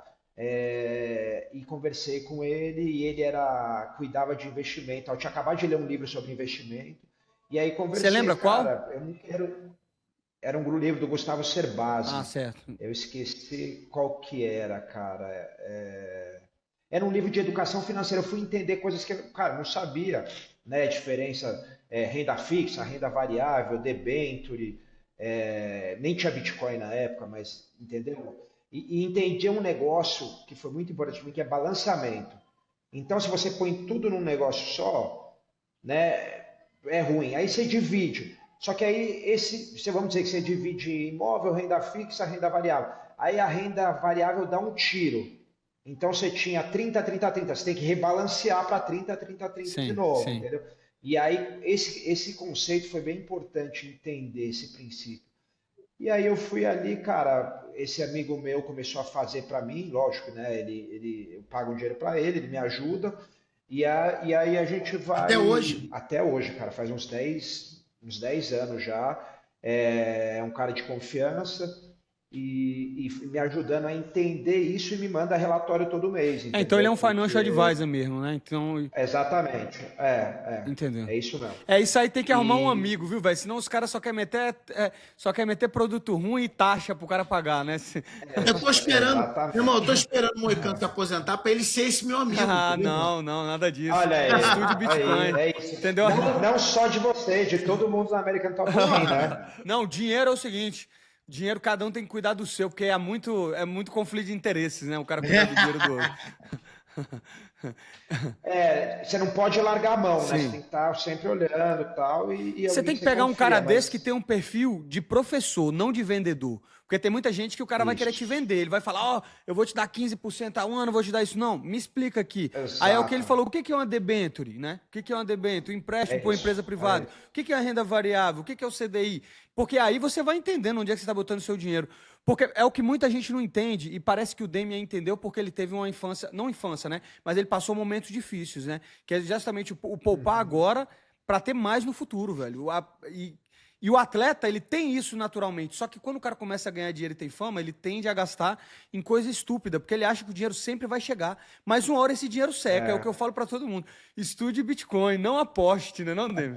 e conversei com ele, e ele cuidava de investimento. Eu tinha acabado de ler um livro sobre investimento, e aí Você conversei, lembra qual? cara, eu não quero. Era um livro do Gustavo Ah, Cerbasi. certo. Eu esqueci qual que era, cara. Era um livro de educação financeira. Eu fui entender coisas que, cara, eu não sabia, né? A diferença, renda fixa, renda variável, debenture, nem tinha Bitcoin na época, mas entendeu? E entendi um negócio que foi muito importante para mim, que é balanceamento. Então, se você põe tudo num negócio só, né, é ruim. Aí você divide. Só que aí você vamos dizer que você divide imóvel, renda fixa, renda variável. Aí a renda variável dá um tiro. Então você tinha 30, 30, 30. Você tem que rebalancear para 30, 30, 30 de Sim, novo, sim. entendeu? E aí esse conceito foi bem importante entender esse princípio. E aí eu fui ali, cara, esse amigo meu começou a fazer para mim, lógico, né? Eu pago um dinheiro para ele, ele me ajuda, e aí a gente Até vai hoje. até hoje, cara, faz uns dez anos já. É um cara de confiança e me ajudando a entender isso e me manda relatório todo mês, Então ele é entendeu? um financial Porque advisor mesmo, né? Então, exatamente, entendeu? é isso mesmo. É isso aí, tem que arrumar um E amigo, viu, velho? Senão os caras só quer meter produto ruim e taxa pro cara pagar, né? Eu tô esperando, meu irmão, eu tô exatamente. esperando o Moicano se aposentar para ele ser esse meu amigo, Ah, entendeu, irmão? não, não, nada disso. Olha Estude aí, Bitcoin, é isso. entendeu? Não só de você, de todo mundo na American Top 100, né? Não, dinheiro é o seguinte, dinheiro cada um tem que cuidar do seu, porque é muito conflito de interesses, né? O cara cuidar do dinheiro do outro. Você não pode largar a mão, né? Você tem Sim. que estar sempre olhando e tal, e Você alguém tem que que você pegar um cara confia, desse que tem mas um perfil de professor, não de vendedor. Porque tem muita gente que o cara vai querer te isso. vender. Ele vai falar, ó, eu vou te dar 15% ao ano, vou te dar isso. Não, me explica aqui. Aí é o que ele Exato. falou, o que que é uma debenture, né? O que que é uma debenture? Empréstimo É por isso. empresa privada. O que que é a renda variável? O que que é o CDI? Porque aí você vai entendendo onde é que você está botando o seu dinheiro. Porque é o que muita gente não entende, e parece que o Demian entendeu porque ele teve uma infância, não infância, né? Mas ele passou momentos difíceis, né? Que é justamente o poupar agora para ter mais no futuro, velho. E o atleta, ele tem isso naturalmente. Só que quando o cara começa a ganhar dinheiro e tem fama, ele tende a gastar em coisa estúpida, porque ele acha que o dinheiro sempre vai chegar. Mas uma hora esse dinheiro seca, é o que eu falo para todo mundo. Estude Bitcoin, não aposte, né, não, Demi?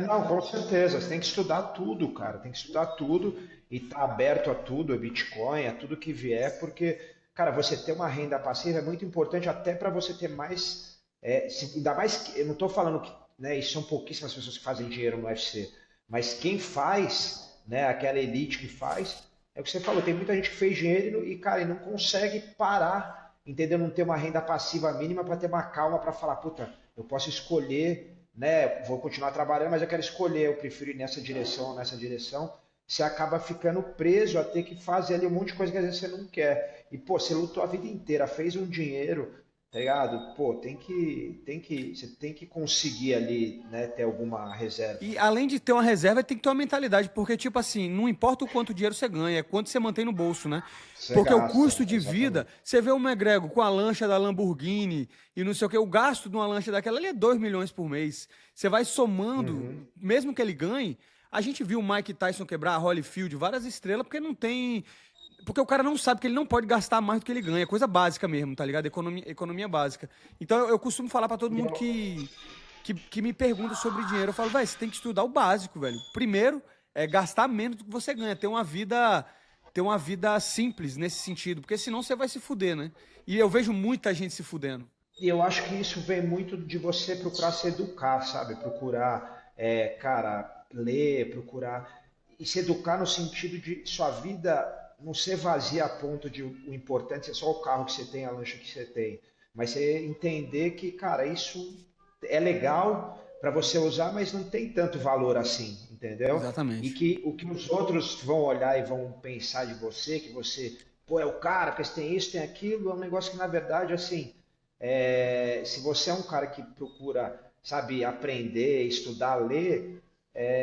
Não, com certeza. Você tem que estudar tudo, cara. Tem que estudar tudo e estar aberto a tudo, a Bitcoin, a tudo que vier, porque, cara, você ter uma renda passiva é muito importante até para você ter mais. Ainda mais que, eu não estou falando que, né, isso são pouquíssimas pessoas que fazem dinheiro no UFC, mas quem faz, né, aquela elite que faz, é o que você falou, tem muita gente que fez dinheiro e, cara, e não consegue parar, entendeu? Não ter uma renda passiva mínima para ter uma calma para falar, puta, eu posso escolher, né, vou continuar trabalhando, mas eu quero escolher, eu prefiro ir nessa direção ou nessa direção. Você acaba ficando preso a ter que fazer ali um monte de coisa que às vezes você não quer. E, pô, você lutou a vida inteira, fez um dinheiro, tá ligado? Pô, você tem que conseguir ali, né, ter alguma reserva. E além de ter uma reserva, tem que ter uma mentalidade, porque, tipo assim, não importa o quanto dinheiro você ganha, é quanto você mantém no bolso, né? Você Porque o gasta, custo de vida, exatamente. você vê o McGregor com a lancha da Lamborghini e não sei o quê, o gasto de uma lancha daquela ali é 2 milhões por mês. Você vai somando, Uhum. mesmo que ele ganhe. A gente viu o Mike Tyson quebrar a Holyfield, várias estrelas, porque não tem. Porque o cara não sabe que ele não pode gastar mais do que ele ganha. É coisa básica mesmo, tá ligado? Economia básica. Então eu costumo falar pra todo E mundo eu- que me pergunta sobre dinheiro. Eu falo, velho, você tem que estudar o básico, velho. Primeiro, é gastar menos do que você ganha. Ter uma vida simples nesse sentido. Porque senão você vai se fuder, né? E eu vejo muita gente se fudendo. E eu acho que isso vem muito de você procurar se educar, sabe? Procurar, cara, ler, procurar. E se educar no sentido de sua vida não ser vazia a ponto de o importante é só o carro que você tem, a lancha que você tem. Mas você entender que, cara, isso é legal para você usar, mas não tem tanto valor assim, entendeu? E Exatamente. que o que os outros vão olhar e vão pensar de você, que você, pô, é o cara, porque você tem isso, tem aquilo, é um negócio que na verdade, assim, se você é um cara que procura, sabe, aprender, estudar, ler,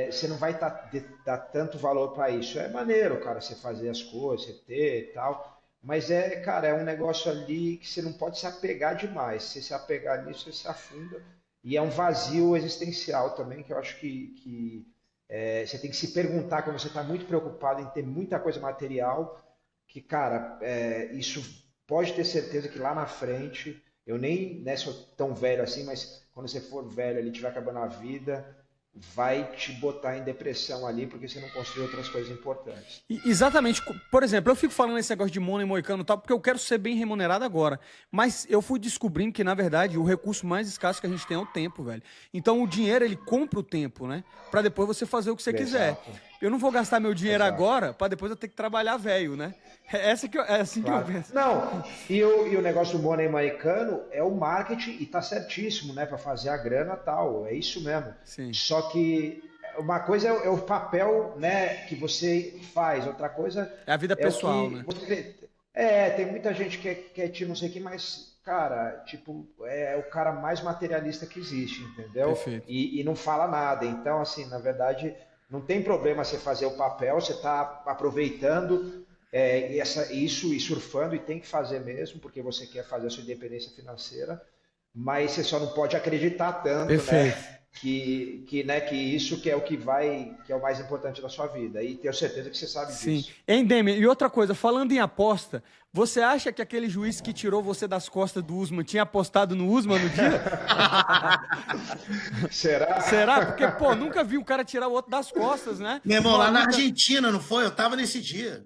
você não vai dar tanto valor para isso. É maneiro, cara, você fazer as coisas, você ter e tal, mas cara, é um negócio ali que você não pode se apegar demais. Se você se apegar nisso, você se afunda. E é um vazio existencial também, que eu acho que você tem que se perguntar quando você está muito preocupado em ter muita coisa material, que, cara, isso pode ter certeza que lá na frente, eu nem né, sou tão velho assim, mas quando você for velho ali, tiver acabando a vida, vai te botar em depressão ali, porque você não construiu outras coisas importantes. Exatamente. Por exemplo, eu fico falando esse negócio de mono e moicano e tal, porque eu quero ser bem remunerado agora. Mas eu fui descobrindo que, na verdade, o recurso mais escasso que a gente tem é o tempo, velho. Então o dinheiro, ele compra o tempo, né? Pra depois você fazer o que você quiser. Exato, Eu não vou gastar meu dinheiro exato. agora pra depois eu ter que trabalhar velho, né? É assim que eu Claro. penso. Não, e o negócio do money americano é o marketing, e tá certíssimo, né, para fazer a grana e tal, é isso mesmo. Sim. Só que uma coisa é o papel, né, que você faz, outra coisa É a vida é o pessoal, que né? você vê. Tem muita gente que quer te não sei o que, mas, cara, tipo, é o cara mais materialista que existe, entendeu? Perfeito. E não fala nada. Então, assim, na verdade, não tem problema você fazer o papel, você tá aproveitando isso e surfando, e tem que fazer mesmo, porque você quer fazer a sua independência financeira, mas você só não pode acreditar tanto, né? Perfeito. Que isso que é o que vai, que é o mais importante da sua vida. E tenho certeza que você sabe Sim. disso. Hein, Demi? E outra coisa, falando em aposta, você acha que aquele juiz que tirou você das costas do Usman tinha apostado no Usman no dia? Será? Será? Porque, pô, nunca vi um cara tirar o outro das costas, né? Meu irmão, Numa lá na luta. Argentina, não foi? Eu tava nesse dia.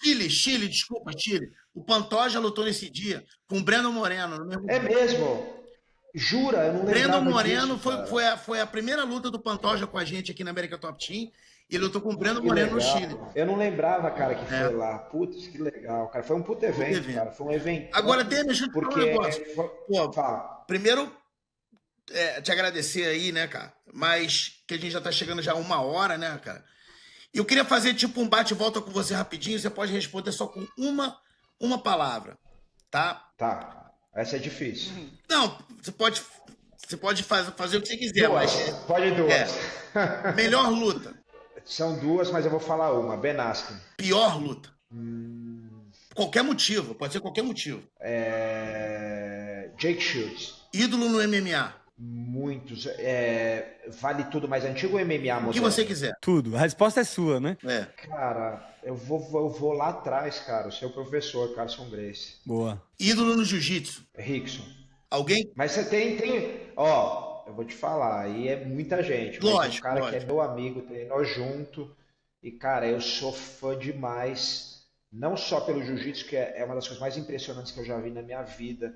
Chile, desculpa, Chile. O Pantoja lutou nesse dia com o Breno Moreno, no mesmo É dia. mesmo? Jura? Eu não Breno lembrava Moreno disso, foi, cara. foi a primeira luta do Pantoja com a gente aqui na América Top Team. E lutou com o Breno Que Moreno no Chile. legal. Eu não lembrava, cara, que foi É, lá. Putz, que legal, cara. Foi um puto puto evento, evento. cara. Foi um eventão, Agora, Denis, deixa eu te falar um porque. negócio. Pô, Fala. primeiro, te agradecer aí, né, cara? Mas que a gente já tá chegando já a 1 hora, né, cara? E eu queria fazer tipo um bate-volta com você rapidinho. Você pode responder só com uma palavra, tá? Tá. Essa é difícil. Não, você pode fazer o que você quiser, mas Duas. Pode duas. melhor luta, São duas, mas eu vou falar uma. Ben Askren. pior luta, qualquer motivo, pode ser qualquer motivo. Jake Shields. Ídolo no MMA, Muitos. Vale tudo mais antigo ou MMA o que você moderno? quiser. Tudo. A resposta é sua, né? É. Cara, eu vou lá atrás, cara. O seu professor, Carson Grace. Boa. Ídolo no jiu-jitsu, Rickson. alguém? Mas você tem. Ó, eu vou te falar, aí é muita gente, mas um Lógico, cara que é lógico. meu amigo, treinou junto. E, cara, eu sou fã demais. Não só pelo jiu-jitsu, que é uma das coisas mais impressionantes que eu já vi na minha vida,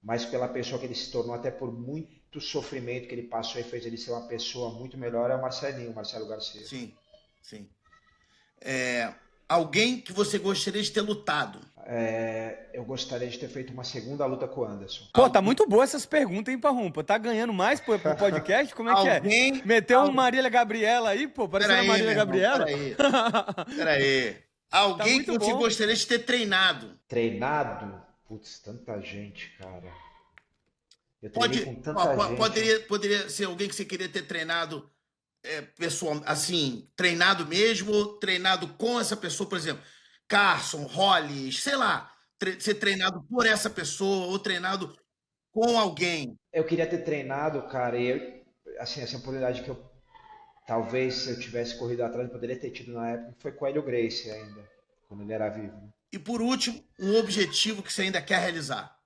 mas pela pessoa que ele se tornou, até por muito sofrimento que ele passou e fez ele ser uma pessoa muito melhor, é o Marcelinho, o Marcelo Garcia. Sim, sim. Alguém que você gostaria de ter lutado. Eu gostaria de ter feito uma segunda luta com o Anderson. Pô, tá muito boa essas perguntas, hein, Parrumpa? Tá ganhando mais pro podcast? Como é que é? Alguém. Meteu um Marília Gabriela aí, pô, parecendo a Peraí, Marília meu irmão, Gabriela. peraí. Peraí. Alguém que muito você bom. gostaria de ter treinado. Treinado? Putz, tanta gente, cara. Eu treinei com tanta gente. Poderia ser alguém que você queria ter treinado pessoal, assim, treinado mesmo, ou treinado com essa pessoa, por exemplo, Carson, Hollis, sei lá, ser treinado por essa pessoa ou treinado com alguém. Eu queria ter treinado, cara, assim, essa oportunidade que talvez se eu tivesse corrido atrás, eu poderia ter tido na época, foi com o Hélio Gracie ainda, quando ele era vivo. Né? E por último, um objetivo que você ainda quer realizar.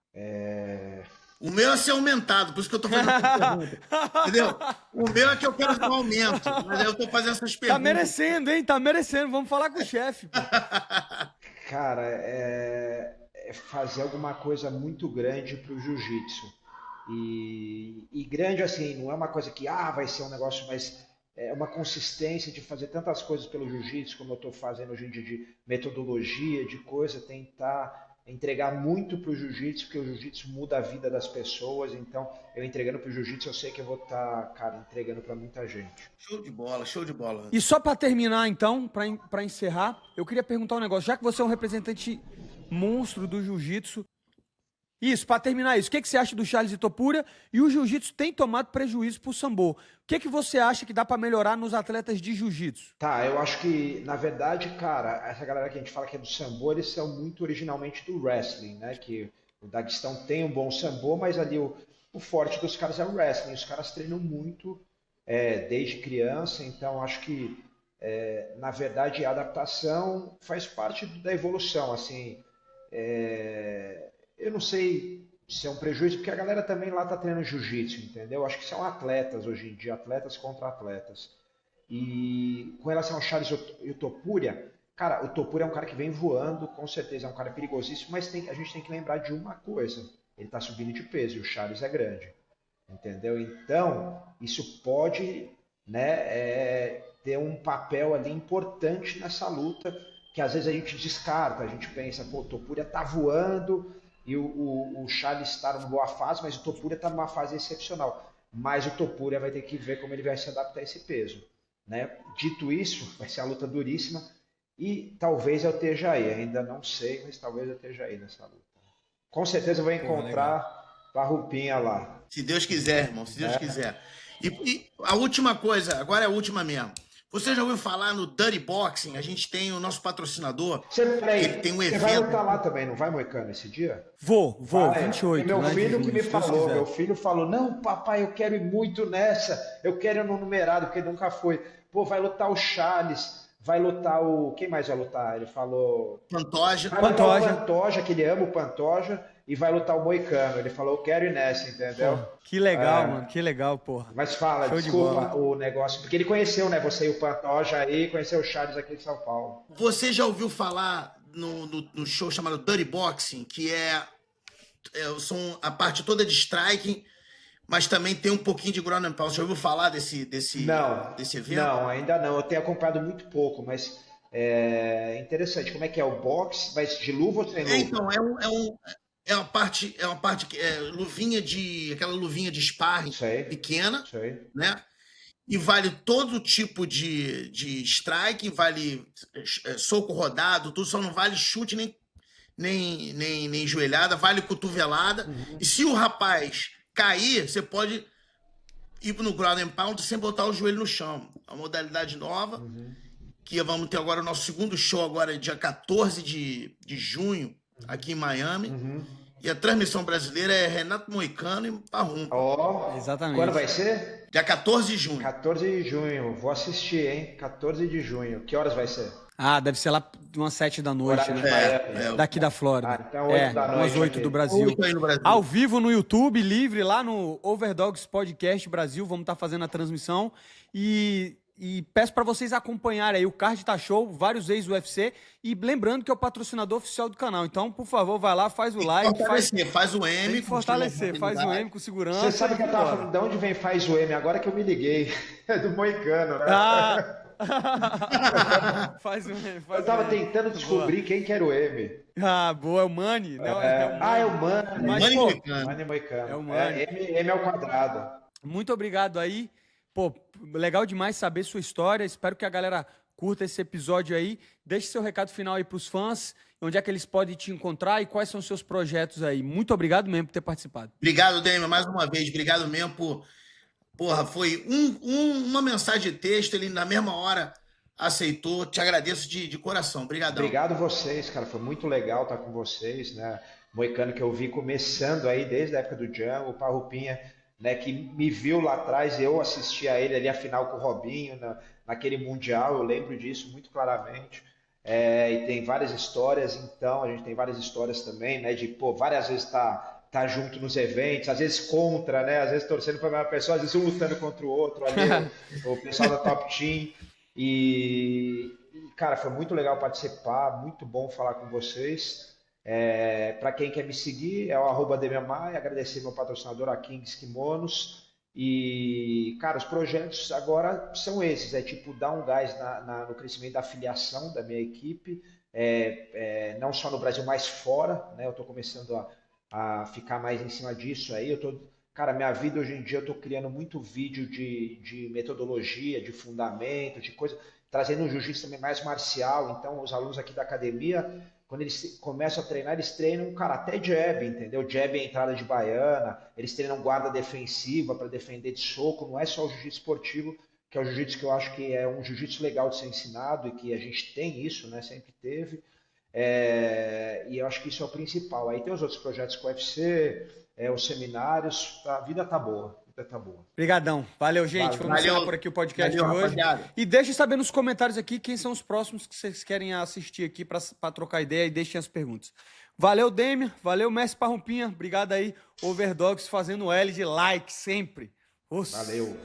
O meu é ser aumentado, por isso que eu tô fazendo essa pergunta. Entendeu? O meu é que eu quero um aumento, mas aí eu tô fazendo essas Tá perguntas. merecendo, hein? Tá merecendo. Vamos falar com o chefe, pô. Cara, fazer alguma coisa muito grande para o jiu-jitsu. E grande assim, não é uma coisa que vai ser um negócio, mas é uma consistência de fazer tantas coisas pelo jiu-jitsu, como eu estou fazendo hoje em dia, de metodologia, de coisa, tentar entregar muito para o jiu-jitsu, porque o jiu-jitsu muda a vida das pessoas, então eu entregando para o jiu-jitsu, eu sei que eu vou estar, cara, entregando para muita gente. Show de bola. E só para terminar, então, para encerrar, eu queria perguntar um negócio. Já que você é um representante monstro do jiu-jitsu, isso, para terminar isso, o que você acha do Charles Topuria? E o jiu-jitsu tem tomado prejuízo pro sambo. O que você acha que dá para melhorar nos atletas de jiu-jitsu? Tá, eu acho que, na verdade, cara, essa galera que a gente fala que é do sambo, eles são muito originalmente do wrestling, né? Que o Daguestão tem um bom sambo, mas ali o forte dos caras é o wrestling. Os caras treinam muito desde criança, então acho que, na verdade, a adaptação faz parte da evolução, assim. Eu não sei se é um prejuízo, porque a galera também lá tá treinando jiu-jitsu, entendeu? Acho que são atletas hoje em dia, atletas contra atletas. E com relação ao Charles e o Topuria, cara, o Topuria é um cara que vem voando, com certeza é um cara perigosíssimo, mas a gente tem que lembrar de uma coisa: ele tá subindo de peso e o Charles é grande, entendeu? Então, isso pode, né, ter um papel ali importante nessa luta, que às vezes a gente descarta, a gente pensa, pô, o Topuria tá voando e o Charles está numa boa fase, mas o Topuria está numa fase excepcional. Mas o Topuria vai ter que ver como ele vai se adaptar a esse peso, né? Dito isso, vai ser uma luta duríssima e talvez eu esteja aí, ainda não sei, mas talvez eu esteja aí nessa luta. Com certeza eu vou encontrar Farrupinha lá. Se Deus quiser, irmão, se Deus É. quiser. E a última coisa, agora é a última mesmo. Você já ouviu falar no Dirty Boxing? A gente tem o nosso patrocinador. Ele tem um Você vai evento. lutar lá também, não vai, Moicano, esse dia? Vou, Vai. 28. E meu né, de filho junho, que me se Deus falou, quiser. meu filho falou, não, papai, eu quero ir muito nessa, eu quero ir no numerado, porque ele nunca foi. Pô, vai lutar o Charles, vai lutar o... Quem mais vai lutar? Ele falou... Pantoja. Vai lutar o Pantoja, que ele ama o Pantoja, e vai lutar o Moicano. Ele falou, eu quero ir nessa, entendeu? Pô, que legal, mano, que legal, porra. Mas fala, Show de desculpa bola. o negócio, porque ele conheceu, né, você e o Pantoja aí, conheceu o Charles aqui de São Paulo. Você já ouviu falar no show chamado Dirty Boxing, que são a parte toda de striking, mas também tem um pouquinho de ground and pound. Você já ouviu falar desse evento? Não, ainda não. Eu tenho acompanhado muito pouco, mas é interessante. Como é que é o boxe? Vai de luva ou sem luva? Então, é uma parte que aquela luvinha de sparring Sei. pequena, Sei. né? E vale todo tipo de strike, vale soco rodado, tudo, só não vale chute nem joelhada, vale cotovelada. E se o rapaz cair, você pode ir no ground and pound sem botar o joelho no chão. É uma modalidade nova, que vamos ter agora o nosso segundo show agora, dia 14 de junho, aqui em Miami. E a transmissão brasileira é Renato Moicano e Parrumpa. Ó, Exatamente. quando vai ser? Dia 14 de junho. 14 de junho. Vou assistir, hein? 14 de junho. Que horas vai ser? Ah, deve ser lá umas 7 da noite, Horário de né? Miami. Daqui da Flórida. Ah, então 8 da noite umas 8 aqui. do Brasil. 8 aí no Brasil. Ao vivo no YouTube, livre, lá no Overdogs Podcast Brasil. Vamos estar fazendo a transmissão. E peço para vocês acompanharem aí. O card tá show, vários ex-UFC. E lembrando que é o patrocinador oficial do canal. Então, por favor, vai lá, faz o like. Faz o M. Tem que fortalecer, faz o M com segurança. Você sabe que eu tava bora. falando de onde vem Faz o M, agora que eu me liguei. É do Moicano, né? Ah! Faz o M, faz Eu tava o M. tentando descobrir quem que era o M. Ah, boa, é o Mani. Não, é o Mani. Ah, é o Mani. Mas, Mani pô, Moicano. Mani Moicano. É o Mani. M ao quadrado. muito obrigado aí. Pô, legal demais saber sua história. Espero que a galera curta esse episódio aí. Deixe seu recado final aí pros fãs. Onde é que eles podem te encontrar e quais são os seus projetos aí. Muito obrigado mesmo por ter participado. Obrigado, Demian, mais uma vez. Obrigado mesmo por... Porra, foi uma mensagem de texto, ele na mesma hora aceitou. Te agradeço de coração. Obrigadão. Obrigado vocês, cara. Foi muito legal estar com vocês, né? Moicano que eu vi começando aí desde a época do Django, o Parrupinha, né, que me viu lá atrás, eu assisti a ele ali a final com o Robinho, naquele Mundial, eu lembro disso muito claramente. E tem várias histórias, então, a gente tem várias histórias também, né, de, pô, várias vezes tá junto nos eventos, às vezes contra, né, às vezes torcendo para a mesma pessoa, às vezes um lutando contra o outro ali, o pessoal da Top Team, cara, foi muito legal participar, muito bom falar com vocês. Para quem quer me seguir, é o @DemianMaia, agradecer meu patrocinador, a Kings Kimonos. E, cara, os projetos agora são esses, é tipo dar um gás no crescimento da afiliação da minha equipe, não só no Brasil, mas fora, né? Eu estou começando a ficar mais em cima disso aí. Cara, minha vida hoje em dia eu estou criando muito vídeo de metodologia, de fundamento, de coisa, trazendo um jiu-jitsu também mais marcial. Então, os alunos aqui da academia, quando eles começam a treinar, eles treinam, cara, até jab, entendeu? Jab é entrada de baiana, eles treinam guarda defensiva para defender de soco, não é só o jiu-jitsu esportivo, que é o jiu-jitsu que eu acho que é um jiu-jitsu legal de ser ensinado e que a gente tem isso, né? Sempre teve. E eu acho que isso é o principal. Aí tem os outros projetos com o UFC, os seminários, a vida tá boa, a vida tá boa. Obrigadão. Valeu, gente. Valeu. Vamos encerrar por aqui o podcast de hoje. rapaziada. E deixem saber nos comentários aqui quem são os próximos que vocês querem assistir aqui para trocar ideia e deixem as perguntas. Valeu, Demian. Valeu, Mestre Parrumpinha. Obrigado aí, Overdogs, fazendo L de like sempre. Oxe. Valeu.